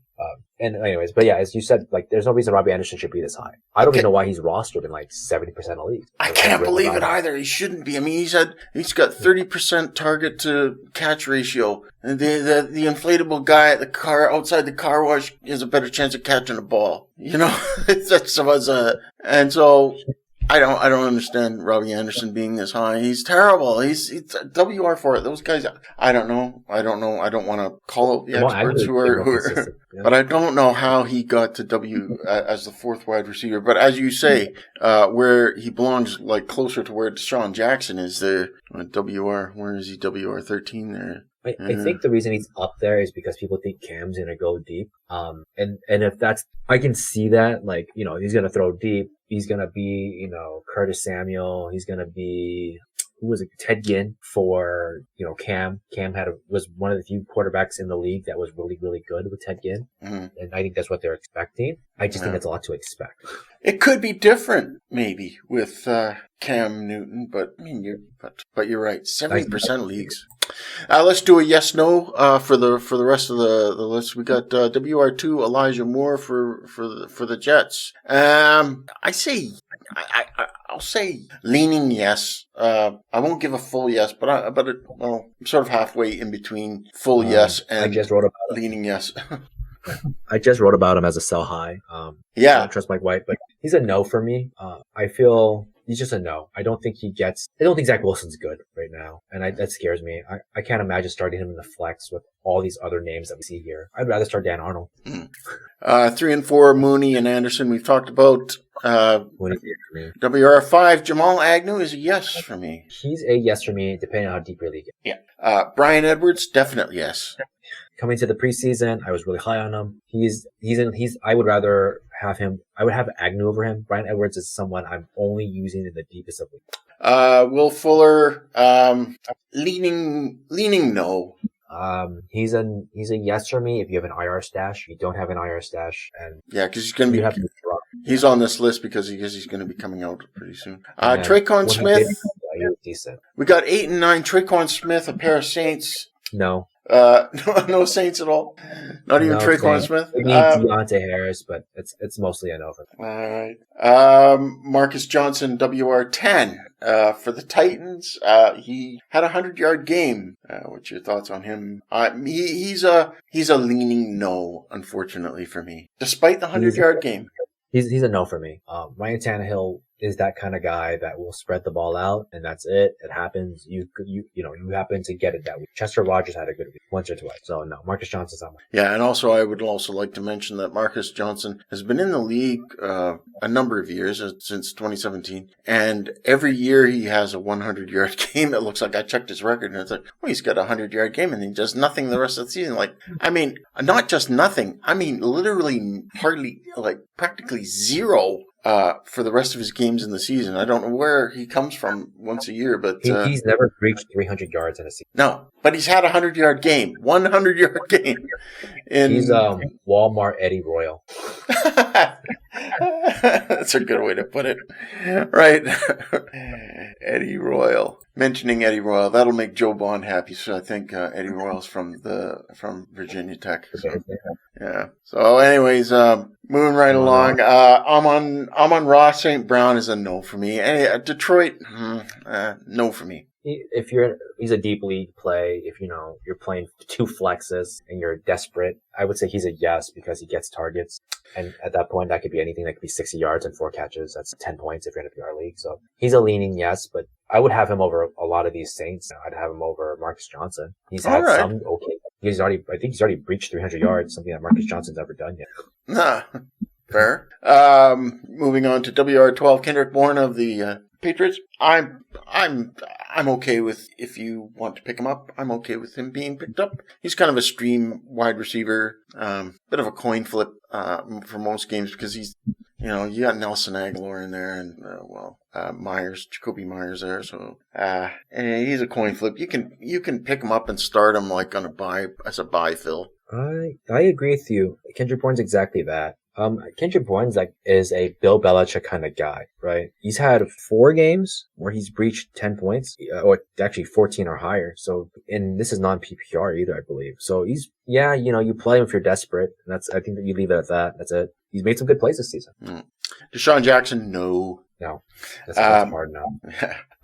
And anyways, but yeah, as you said, there's no reason Robbie Anderson should be this high. I don't even know why he's rostered in 70% of leagues. I can't believe it either. He shouldn't be. I mean, he's got 30% target to catch ratio. And the inflatable guy at the car outside the car wash has a better chance of catching a ball. And so I don't understand Robbie Anderson being this high. He's terrible. He's WR for it. Those guys, I don't know. I don't want to call out the experts who are but I don't know how he got to W as the 4th wide receiver. But as you say, where he belongs, closer to where Deshaun Jackson is there. Where is he? WR 13 there. I think the reason he's up there is because people think Cam's going to go deep. And if I can see that, he's going to throw deep. He's gonna be, Curtis Samuel. He's gonna be, who was it? Ted Ginn for, Cam. Cam was one of the few quarterbacks in the league that was really, really good with Ted Ginn. Mm-hmm. And I think that's what they're expecting. I just think that's a lot to expect. It could be different, maybe, with Cam Newton, but you're right. 70% leagues. Let's do a yes/no for the rest of the list. We got WR2 Elijah Moore for the Jets. I'll say leaning yes. I won't give a full yes, but I'm sort of halfway in between full yes and I just wrote about leaning yes. I just wrote about him as a sell high. I don't trust Mike White, but he's a no for me. I feel he's just a no. I don't think Zach Wilson's good right now. And that scares me. I can't imagine starting him in the flex with all these other names that we see here. I'd rather start Dan Arnold. 3 and 4, Mooney and Anderson, we've talked about. WR5, Jamal Agnew is a yes for me. He's a yes for me, depending on how deep your league is. Yeah. Brian Edwards, definitely yes. Coming to the preseason, I was really high on him. I would rather have him. I would have Agnew over him. Brian Edwards is someone I'm only using in the deepest of leagues. Will Fuller, leaning no. He's a yes for me if you have an IR stash. If you don't have an IR stash, and because he's going to be. He's on this list because he's going to be coming out pretty soon. Traquan Smith. Decent. We got 8 and 9. Traquan Smith, a pair of Saints. No. No Saints at all. Not even Traquan Smith. We need Deontay Harris, but it's mostly a no for me. All right. Marcus Johnson, WR10 for the Titans. He had a 100-yard game. What's your thoughts on him? He's a leaning no, unfortunately for me, despite the 100-yard game. He's a no for me. Ryan Tannehill is that kind of guy that will spread the ball out, and that's it. It happens. You happen to get it that week. Chester Rogers had a good week once or twice. So no, Marcus Johnson's on. Yeah, and also I would also like to mention that Marcus Johnson has been in the league a number of years, since 2017, and every year he has a 100-yard game. It looks like I checked his record, and it's like, he's got a 100-yard game, and he does nothing the rest of the season. Not just nothing. Literally practically zero. For the rest of his games in the season. I don't know where he comes from once a year, but he's never reached 300 yards in a season. No, but he's had a 100-yard game, 100-yard game. He's Walmart Eddie Royal. That's a good way to put it, right? Eddie Royal. Mentioning Eddie Royal, that'll make Joe Bond happy. So I think Eddie Royal's from Virginia Tech. So, yeah. So, anyways, moving right along. I'm on Ross St. Brown is a no for me. Detroit, no for me. He's a deep league play. If you're playing 2 flexes and you're desperate, I would say he's a yes because he gets targets. And at that point, that could be anything. That could be 60 yards and 4 catches. That's 10 points if you're in a PR league. So he's a leaning yes, but I would have him over a lot of these Saints. I'd have him over Marcus Johnson. He's had some okay. I think he's already breached 300 yards, something that Marcus Johnson's never done yet. Fair. Moving on to WR12, Kendrick Bourne of the Patriots. I'm okay with, if you want to pick him up, I'm okay with him being picked up. He's kind of a stream wide receiver, bit of a coin flip for most games because he's, you got Nelson Aguilar in there and Jacoby Myers there, so and he's a coin flip. You can pick him up and start him like on as a buy fill. I agree with you. Kendrick Bourne's exactly that. Kendrick Bourne's is a Bill Belichick kind of guy, right? He's had 4 games where he's breached 10 points, or actually 14 or higher. So, and this is non-PPR either, I believe. So you play him if you're desperate. And I think that you leave it at that. That's it. He's made some good plays this season. Deshaun Jackson, no. No. That's hard now.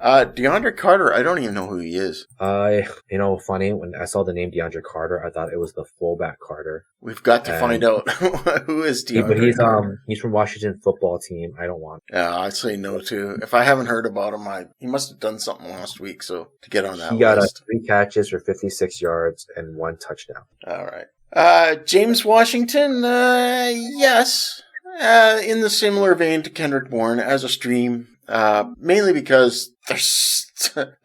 Deandra Carter, I don't even know who he is. Funny, when I saw the name Deandra Carter, I thought it was the fullback Carter. We've got to find out who is Deandra Carter. He's from Washington football team. I don't want him. Yeah, I'd say no too. If I haven't heard about him, he must have done something last week, so to get on that list. He got 3 catches for 56 yards and 1 touchdown. All right. James Washington, yes. In the similar vein to Kendrick Bourne as a stream. Mainly because there's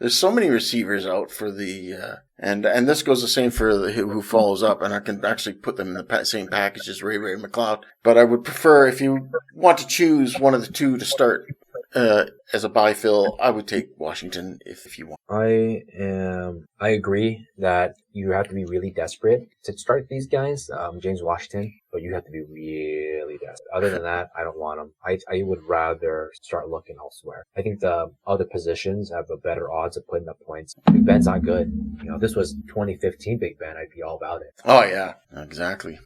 so many receivers out for the and this goes the same for who follows up, and I can actually put them in the same package as Ray McLeod. But I would prefer, if you want to choose one of the two to start as a buy fill, I would take Washington if you want. I agree that you have to be really desperate to start these guys, James Washington, but you have to be really desperate. Other than that, I don't want them. I would rather start looking elsewhere. I think the other positions have a better odds of putting up points. Big Ben's not good. This was 2015 Big Ben. I'd be all about it. Oh yeah, exactly.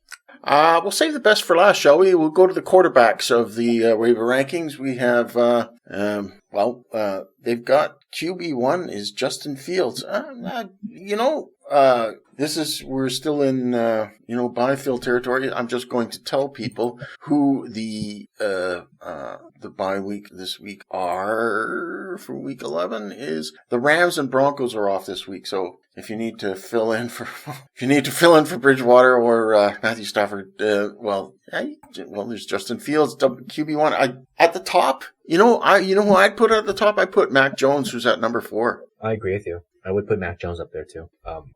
We'll save the best for last, shall we? We'll go to the quarterbacks of the waiver rankings. We have, they've got QB1 is Justin Fields. We're still in, buy fill territory. I'm just going to tell people who the bye week this week are for week 11 is the Rams and Broncos are off this week. So if you need to fill in for, Bridgewater or, Matthew Stafford, there's Justin Fields, QB1. At the top, who I'd put at the top? I put Mac Jones, who's at number 4. I agree with you. I would put Mac Jones up there too.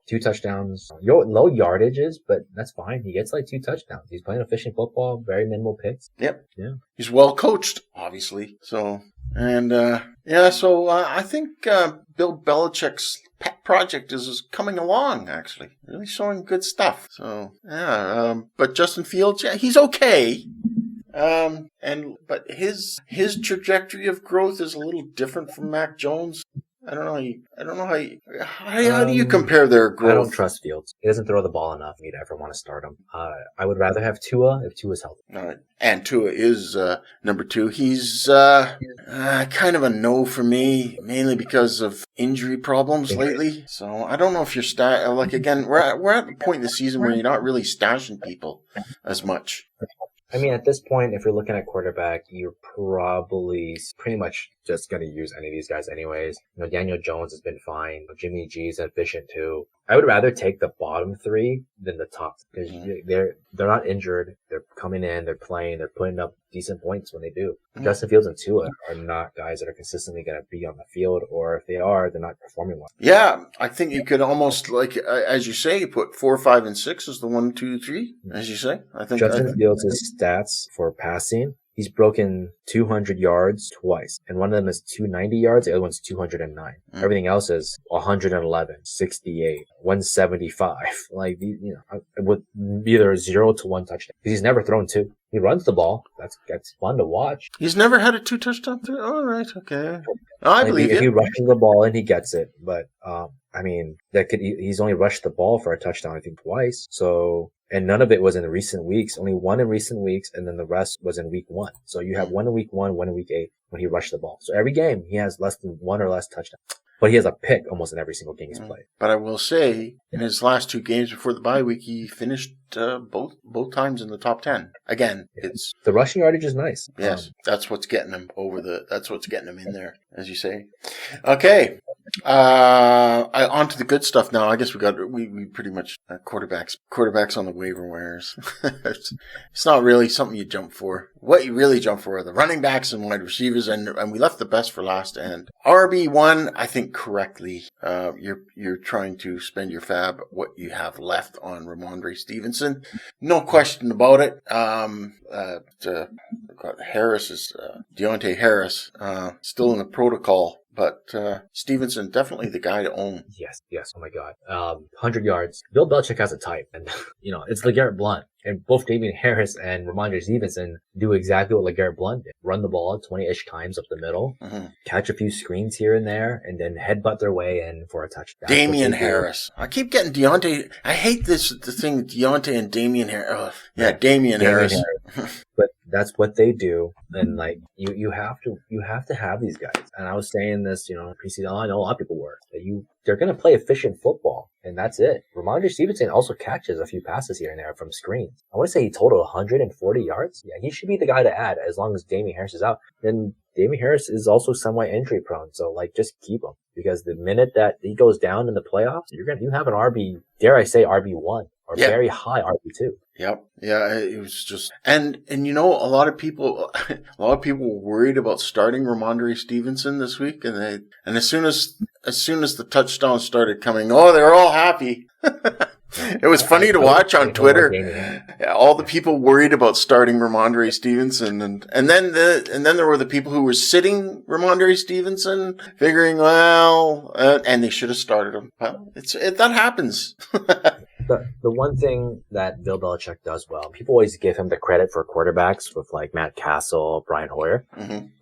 2 touchdowns, low yardages, but that's fine. He gets 2 touchdowns. He's playing efficient football, very minimal picks. Yep. Yeah. He's well coached, obviously. So, I think Bill Belichick's pet project is coming along, actually. Really showing good stuff. So, but Justin Fields, he's okay. But his trajectory of growth is a little different from Mac Jones. I don't know how do you compare their growth? I don't trust Fields. He doesn't throw the ball enough for me to ever want to start him. I would rather have Tua if Tua's healthy. All right. And Tua is number 2. He's kind of a no for me, mainly because of injury problems lately. So I don't know if you're again, we're at the point in the season where you're not really stashing people as much. I mean, at this point, if you're looking at quarterback, you're probably pretty much just going to use any of these guys anyways. Daniel Jones has been fine. Jimmy G's efficient too. I would rather take the bottom 3 than the top because they're not injured. They're coming in, they're playing, they're putting up decent points when they do. Justin Fields and Tua are not guys that are consistently going to be on the field, or if they are, they're not performing well. Yeah, I think you could almost, as you say, put 4, 5, and 6 as the 1, 2, 3, as you say. I think Justin Fields' stats for passing. He's broken 200 yards twice, and one of them is 290 yards, the other one's 209. Everything else is 111, 68, 175. With either 0 to 1 touchdown. Because he's never thrown 2. He runs the ball. That's fun to watch. He's never had a 2 touchdown throw? All right, okay. I believe if it. he rushes the ball and he gets it, but he's only rushed the ball for a touchdown, I think, twice. So, and none of it was in the recent weeks. Only 1 in recent weeks, and then the rest was in week 1. So you have 1 in week 1, 1 in week 8 when he rushed the ball. So every game he has less than 1 or less touchdowns. But he has a pick almost in every single game he's played. But I will say, in his last 2 games before the bye week, he finished both times in the top 10. Again, it's the rushing yardage is nice. Yes, that's what's getting him that's what's getting him in there, as you say. Okay, on to the good stuff now. I guess we pretty much quarterbacks on the waiver wires. It's not really something you jump for. What you really jump for are the running backs and wide receivers, and we left the best for last. And RB1, I think correctly, you're trying to spend your fab what you have left on Ramondre Stevenson. No question about it. Harris is Deontay Harris, still in the protocol. But Stevenson, definitely the guy to own. Yes. Oh my God. 100 yards. Bill Belichick has a type, and it's LeGarrette Blount. And both Damian Harris and Ramondre Stevenson do exactly what LeGarrette Blount did. Run the ball 20-ish times up the middle, catch a few screens here and there, and then headbutt their way in for a touchdown. Damian Harris. I keep getting Deontay. I hate the thing, Deontay and Damian Harris. Damian Harris. But that's what they do. And you have to have these guys. And I was saying this, preseason, I know a lot of people were, that they're going to play efficient football. And that's it. Ramondre Stevenson also catches a few passes here and there from screens. I want to say he totaled 140 yards. Yeah, he should be the guy to add as long as Damian Harris is out. Then Damian Harris is also somewhat injury prone. So just keep him. Because the minute that he goes down in the playoffs, you have an RB1. or Yeah. very high RB2. Yep. Yeah, it was just, and a lot of people were worried about starting Ramondre Stevenson this week, and as soon as the touchdown started coming, they were all happy. It was funny to watch on Twitter. All the people worried about starting Ramondre Stevenson, and then there were the people who were sitting Ramondre Stevenson, figuring, and they should have started him. Well, that happens. The one thing that Bill Belichick does well, people always give him the credit for quarterbacks with like Matt Castle, Brian Hoyer,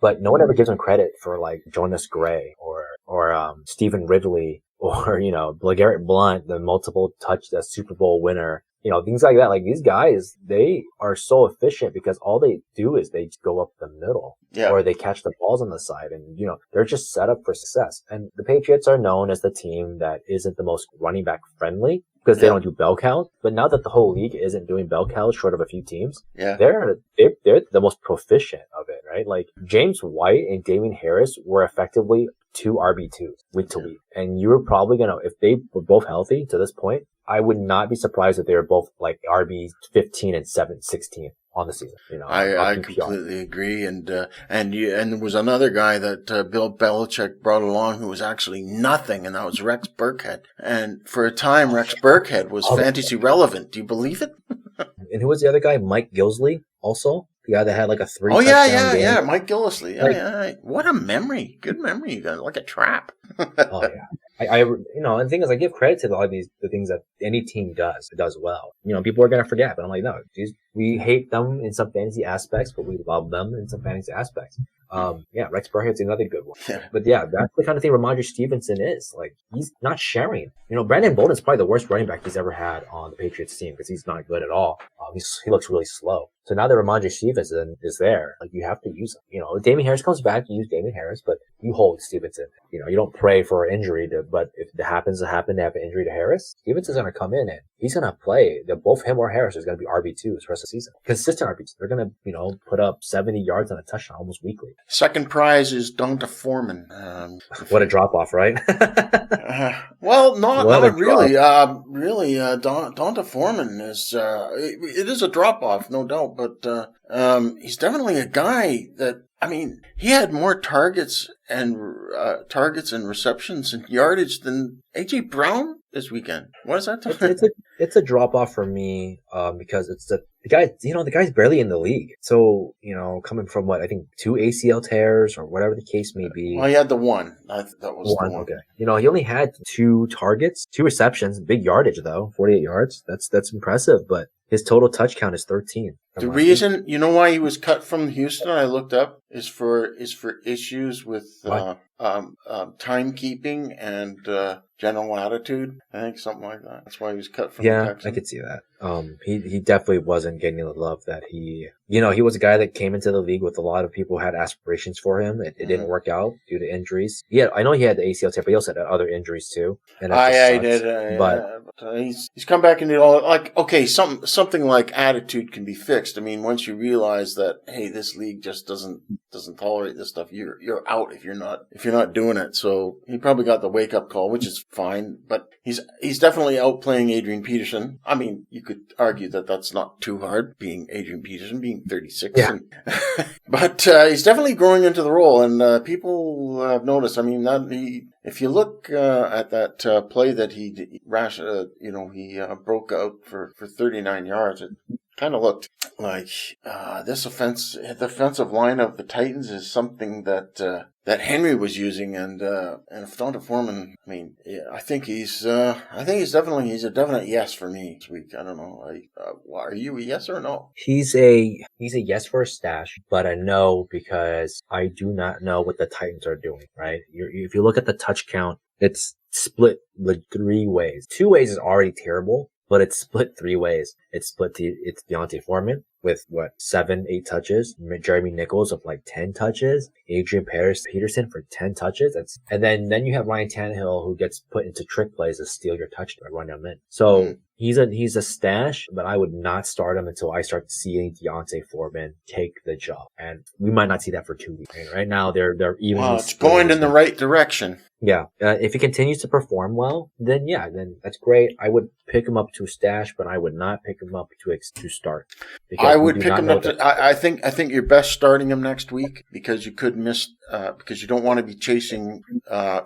but no one ever gives him credit for like Jonas Gray or Stephen Ridley or, LeGarrette Blount, the Super Bowl winner. Things like that. Like these guys, they are so efficient because all they do is they go up the middle or they catch the balls on the side and, they're just set up for success. And the Patriots are known as the team that isn't the most running back friendly because they don't do bell count. But now that the whole league isn't doing bell count short of a few teams, they're the most proficient of it, right? Like James White and Damien Harris were effectively 2 RB2s week to week. And you were probably if they were both healthy to this point, I would not be surprised if they were both like RB 15 and 16 on the season. I completely agree. And there was another guy that Bill Belichick brought along who was actually nothing, and that was Rex Burkhead. And for a time, Rex Burkhead was fantasy relevant. Do you believe it? And who was the other guy? Mike Gillisley, also the guy that had like a 3 touchdown game. Mike Gillisley. Yeah. What a memory! Good memory. You got like a trap. Oh yeah. And the thing is, I give credit to a lot of the things that any team does well. People are going to forget, but I'm like, no, we hate them in some fantasy aspects, but we love them in some fantasy aspects. Rex Burkhead's another good one. Yeah. But that's the kind of thing Ramondre Stevenson is. Like, he's not sharing. Brandon Bolden's probably the worst running back he's ever had on the Patriots team because he's not good at all. He looks really slow. So now that Ramondre Stevenson is there, like, you have to use him. If Damien Harris comes back, you use Damien Harris, but you hold Stevenson. You don't pray for an injury but if it happens to happen to have an injury to Harris, Stevenson's going to come in and he's going to play. Both him or Harris is going to be RB2s for the rest of the season. Consistent RB2s. They're going to, put up 70 yards on a touchdown almost weekly. Second prize is Donda Foreman. What a drop off, right? Well, not really. Donda Foreman is, it is a drop off, no doubt, but, he's definitely a guy that, he had more targets and receptions and yardage than A.J. Brown this weekend. What is that? It's a drop off for me, because it's the guy, the guy's barely in the league. So, coming from I think 2 ACL tears or whatever the case may be. Well, he had the one. That was one. The one. Okay. He only had 2 targets, 2 receptions, big yardage though, 48 yards. That's impressive, but his total touch count is 13. The reason, why he was cut from Houston, I looked up, is for issues with timekeeping and general attitude. I think something like that. That's why he was cut from the Texans. I could see that. He definitely wasn't getting the love that he was a guy that came into the league with a lot of people who had aspirations for him. It didn't work out due to injuries. Yeah, I know he had the ACL tear, but he also had other injuries too. And he did. But he's come back and did all, like, okay, something like attitude can be fixed. Once you realize that, hey, this league just doesn't tolerate this stuff, you're out if you're not doing it. So he probably got the wake up call, which is fine. But he's definitely outplaying Adrian Peterson. You could argue that that's not too hard, being Adrian Peterson, being 36. Yeah. But he's definitely growing into the role, and people have noticed. If you look at that play that he broke out for 39 yards, it kind of looked like the offensive line of the Titans is something that Henry was using, and if Donda Foreman, I think he's a definite yes for me this week. I don't know. Are you a yes or a no? He's a yes for a stash, but a no because I do not know what the Titans are doing. Right? If you look at the touch count, it's split like 3 ways. 2 ways is already terrible, but it's split 3 ways. it's Deontay Foreman with 7-8 touches, Jeremy Nichols with like 10 touches, Adrian Peterson for 10 touches. And then you have Ryan Tannehill who gets put into trick plays to steal your touchdown, run them in. So he's a stash, but I would not start him until I start seeing Deontay Foreman take the job. And we might not see that for 2 weeks. Right now they're even. Well, it's going in the right direction. Yeah. If he continues to perform well, then that's great. I would pick him up to stash, but I would not pick him up to start. I would pick him up. I think you're best starting him next week because you could miss, because you don't want to be chasing,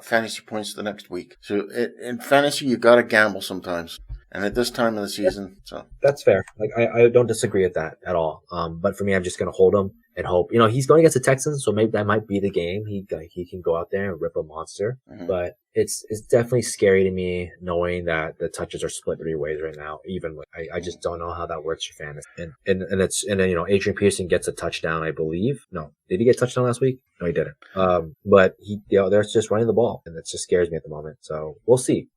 fantasy points the next week. So in fantasy, you got to gamble sometimes. And at this time of the season, so. That's fair. Like, I don't disagree with that at all. But for me, I'm just going to hold him and hope. He's going against the Texans, so maybe that might be the game. He can go out there and rip a monster. Mm-hmm. But it's definitely scary to me knowing that the touches are split 3 ways right now. I just don't know how that works for fantasy. And then Adrian Peterson gets a touchdown, I believe. No, did he get a touchdown last week? No, he didn't. But they're just running the ball, and that just scares me at the moment. So we'll see.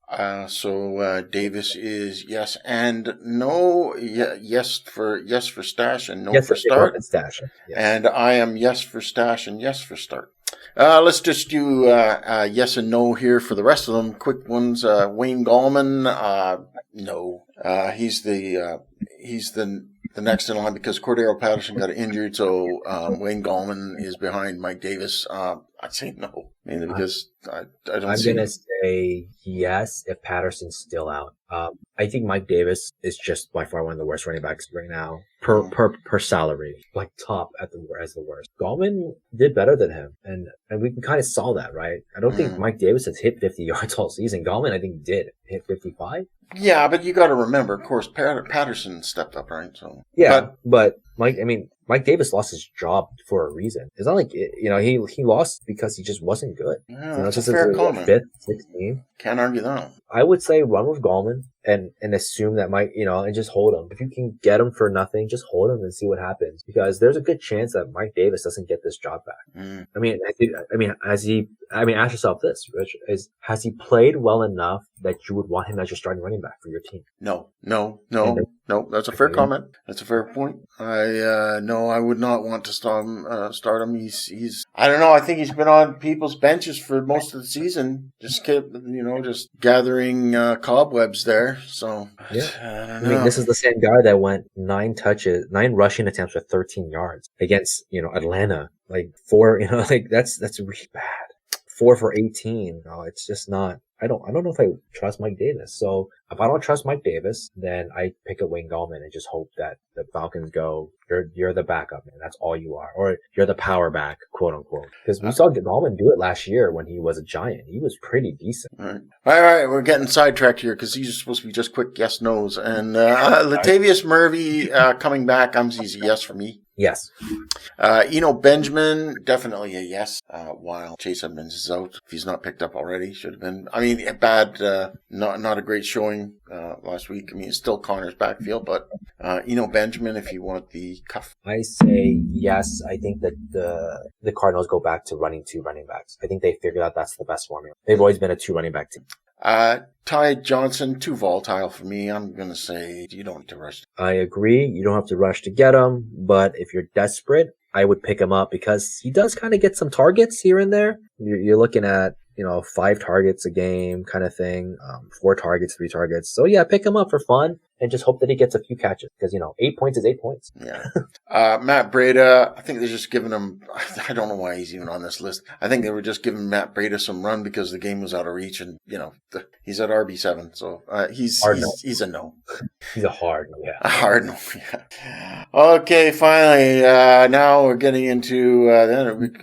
So Davis is yes and no. Yes for stash and no for start. Stash. Yes. And I am yes for stash and yes for start. Let's just do yes and no here for the rest of them. Quick ones. Wayne Gallman. No. He's the next in line because Cordero Patterson got injured, so Wayne Gallman is behind Mike Davis. I'd say no, mainly because I don't see. I'm going to say yes if Patterson's still out. I think Mike Davis is just by far one of the worst running backs right now per salary, like top as the worst. Gallman did better than him, and we kind of saw that, right? I don't think Mike Davis has hit 50 yards all season. Gallman, I think, did hit 55. Yeah, but you got to remember, of course, Patterson stepped up, right? So yeah, but Mike Davis lost his job for a reason. It's not like he lost because he just wasn't good. Yeah, that's a fair comment. 5th, 6th game. Can't argue that. I would say run with Gallman and assume that Mike, and just hold him. If you can get him for nothing, just hold him and see what happens. Because there's a good chance that Mike Davis doesn't get this job back. Ask yourself this, Rich, has he played well enough that you would want him as your starting running back for your team? No. That's a fair comment. That's a fair point. I would not want to start him. He's I don't know. I think he's been on people's benches for most of the season. Just kept, just gathering cobwebs there. So yeah, this is the same guy that went 9 rushing attempts for 13 yards against Atlanta. Like 4, that's really bad. 4 for 18. No, it's just not. I don't know if I trust Mike Davis. So if I don't trust Mike Davis, then I pick up Wayne Gallman and just hope that the Falcons go, you're the backup, man. That's all you are. Or you're the power back, quote unquote. Because we saw Gallman do it last year when he was a Giant. He was pretty decent. All right. We're getting sidetracked here because these are supposed to be just quick yes, no's. And Latavius Murphy coming back, he's a yes for me. Yes. Benjamin, definitely a yes, while Chase Edmonds is out. If he's not picked up already, should have been. Bad, not a great showing, last week. It's still Connor's backfield, but, Benjamin, if you want the cuff. I say yes. I think that the Cardinals go back to running 2 running backs. I think they figured out that's the best formula. They've always been a 2 running back team. Ty Johnson, too volatile for me. I'm going to say you don't need to rush. I agree. You don't have to rush to get him, but if you're desperate, I would pick him up because he does kind of get some targets here and there. You're looking at, 5 targets a game kind of thing, 4 targets, 3 targets. So yeah, pick him up for fun and just hope that he gets a few catches because, 8 points is 8 points. Yeah. Matt Breda, I think they're just giving him, I don't know why he's even on this list. I think they were just giving Matt Breda some run because the game was out of reach and, he's at RB7. So, he's a no. He's a hard no, yeah. A hard no, yeah. Okay, finally, now we're getting into,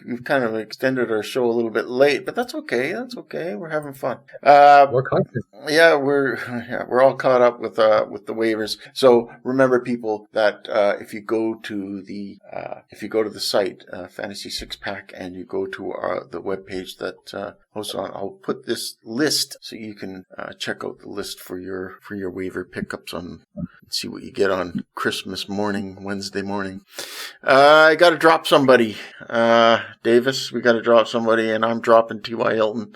we've kind of extended our show a little bit late, but that's okay. We're having fun. We're confident. Yeah, we're all caught up with the waivers. So remember, people, that if you go to the site, Fantasy Six Pack, and you go to the webpage that hosts on, I'll put this list so you can check out the list for your waiver pickups on see what you get on Christmas morning, Wednesday morning. I got to drop somebody. Davis, we got to drop somebody, and I'm dropping T.Y. Hilton.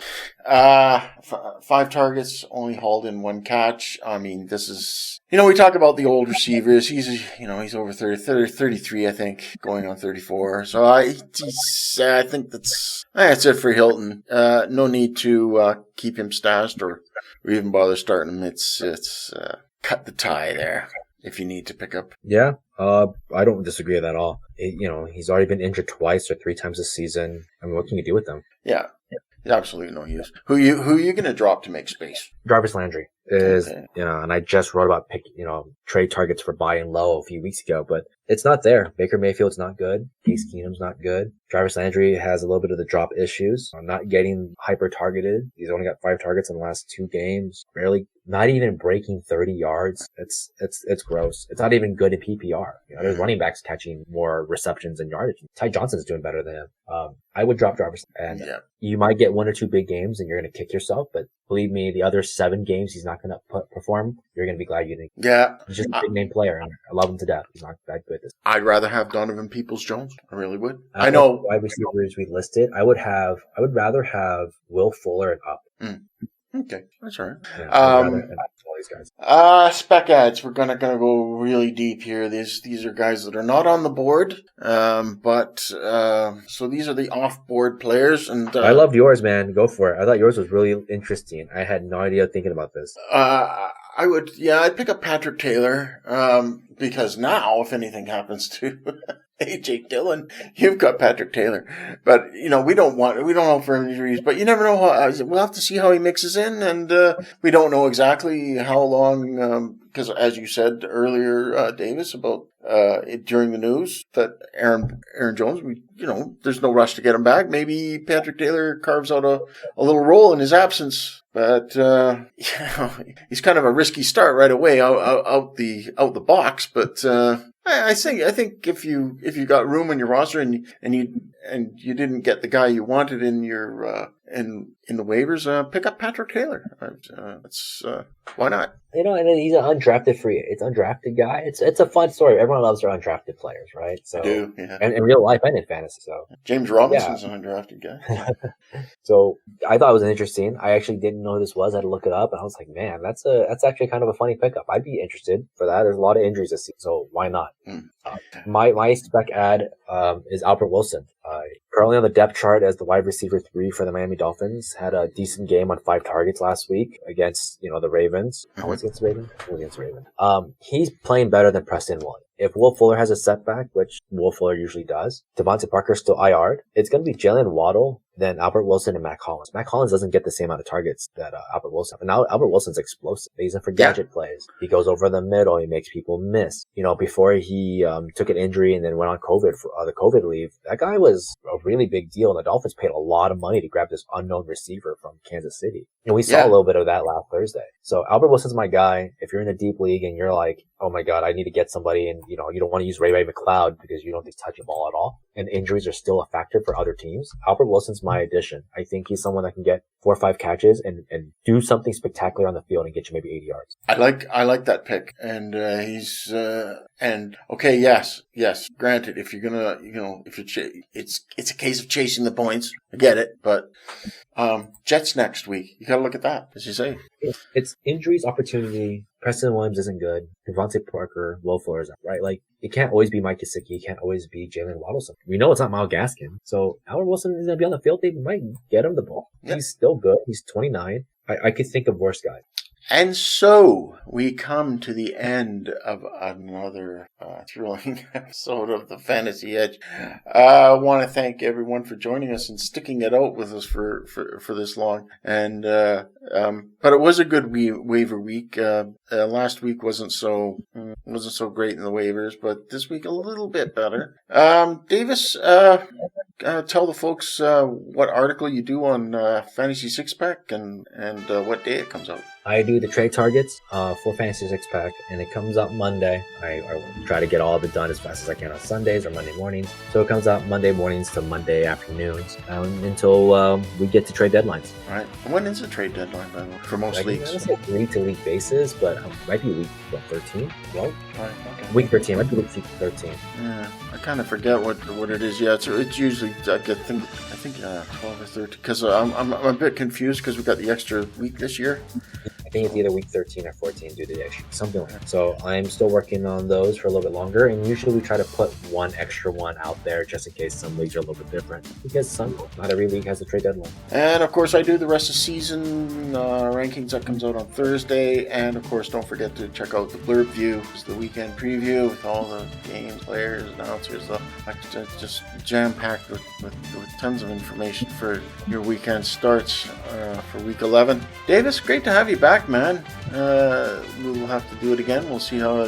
5 targets, only hauled in 1 catch. I mean, this is, we talk about the old receivers. He's over 33, I think, going on 34. So I think that's it for Hilton. No need to keep him stashed or even bother starting him. It's cut the tie there if you need to pick up. Yeah, I don't disagree with that at all. He's already been injured twice or 3 times this season. I mean, what can you do with them? Yeah. Absolutely no use. Who are you going to drop to make space? Jarvis Landry is, and I just wrote about trade targets for buy and low a few weeks ago, but it's not there. Baker Mayfield's not good. Case Keenum's not good. Jarvis Landry has a little bit of the drop issues. I'm not getting hyper targeted. He's only got 5 targets in the last 2 games. Not even breaking 30 yards. It's gross. It's not even good in PPR. There's running backs catching more receptions and yardage. Ty Johnson's doing better than him. I would drop Jarvis, and you might get 1 or 2 big games and you're going to kick yourself, but believe me, the other 7 games he's not going to perform. You're going to be glad you didn't. Yeah. He's just a big name player, and I love him to death. He's not that good. I'd rather have Donovan Peoples-Jones. I really would. I know wide receivers we listed. I would rather have Will Fuller and up. Okay, that's all right. Yeah, all these guys. Spec ads. We're gonna go really deep here. These are guys that are not on the board. But so these are the off-board players, and I loved yours, man. Go for it. I thought yours was really interesting. I had no idea thinking about this. I'd pick up Patrick Taylor. Because now, if anything happens to A.J. Dillon, you've got Patrick Taylor. But, we don't know for injuries, but you never know we'll have to see how he mixes in, and we don't know exactly how long, because as you said earlier, Davis, about during the news that Aaron Jones, there's no rush to get him back. Maybe Patrick Taylor carves out a little role in his absence. But he's kind of a risky start right away out the box. But I think if you got room in your roster and you didn't get the guy you wanted in your in the waivers, pick up Patrick Taylor. Why not? And then he's an undrafted it's undrafted guy. It's a fun story. Everyone loves their undrafted players, right? So, I do, yeah. And in real life and in fantasy. So James Robinson's an undrafted guy. So I thought it was interesting. I actually didn't know who this was. I had to look it up, and I was like, man, that's actually kind of a funny pickup. I'd be interested for that. There's a lot of injuries this season, so why not? My spec ad is Albert Wilson. Currently on the depth chart as the wide receiver 3 for the Miami Dolphins. Had a decent game on 5 targets last week against the Ravens. Was against the Ravens? It was against the Ravens. He's playing better than Preston Williams. If Will Fuller has a setback, which Will Fuller usually does, Devontae Parker's still IR'd. It's going to be Jalen Waddle, then Albert Wilson, and Matt Collins. Matt Collins doesn't get the same amount of targets that Albert Wilson. And now Albert Wilson's explosive. He's in for gadget plays. He goes over the middle. He makes people miss. Before he took an injury and then went on COVID for the COVID leave, that guy was a really big deal. And the Dolphins paid a lot of money to grab this unknown receiver from Kansas City. And we saw a little bit of that last Thursday. So Albert Wilson's my guy. If you're in a deep league and you're like, oh my God, I need to get somebody, and you don't want to use Ray McCloud because you don't think he's touching the ball at all, and injuries are still a factor for other teams, Albert Wilson's my addition. I think he's someone that can get 4 or 5 catches and do something spectacular on the field and get you maybe 80 yards. I like that pick, and he's okay. Yes. Granted, if you're gonna, it's a case of chasing the points. I get it, but Jets next week. You gotta look at that, as you say. It's injuries, opportunity. Preston Williams isn't good. Devontae Parker, Will Fuller is right. Like, it can't always be Mike Gesicki. It can't always be Jalen Waddle. We know it's not Myles Gaskin. So Albert Wilson is going to be on the field. They might get him the ball. Yep. He's still good. He's 29. I could think of worse guys. And so we come to the end of another thrilling episode of the Fantasy Edge. I want to thank everyone for joining us and sticking it out with us for this long. And but it was a good waiver week. Last week wasn't so great in the waivers, but this week a little bit better. Davis, tell the folks what article you do on Fantasy Six Pack and what day it comes out? I do the trade targets for Fantasy Six Pack, and it comes out Monday. I try to get all of it done as fast as I can on Sundays or Monday mornings. So it comes out Monday mornings to Monday afternoons until we get to trade deadlines. All right. When is the trade deadline, by the way, for most leagues? I don't say league-to-league basis, but might be week 13. Well, All right, okay. week 13. Might be week 13. Yeah, I kind of forget what it is. Yeah, it's usually I think 12 or 13 because I'm a bit confused because we got the extra week this year. I think it's either week 13 or 14 due to the extra, something like that. So I'm still working on those for a little bit longer, and usually we try to put one extra one out there just in case some leagues are a little bit different, because not every league has a trade deadline. And of course, I do the rest of the season rankings that comes out on Thursday, and of course, don't forget to check out the Blurb View, it's the weekend preview with all the games, players, announcers, just jam packed with tons of information for your weekend starts for week 11. Davis, great to have you back, man. We'll have to do it again. We'll see how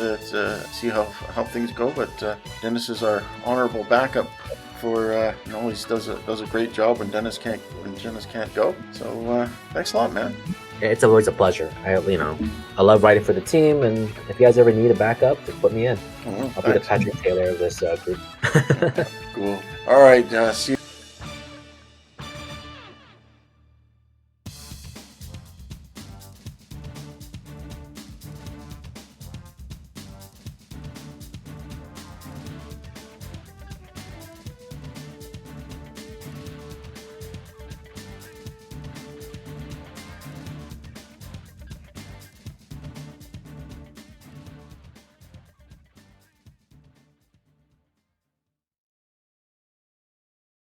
how things go. But Dennis is our honorable backup for he always does a great job when Dennis can't go. So thanks a lot, man. It's always a pleasure. I love writing for the team, and if you guys ever need a backup, just put me in. I'll be the Patrick Taylor of this group. Cool. All right. See you.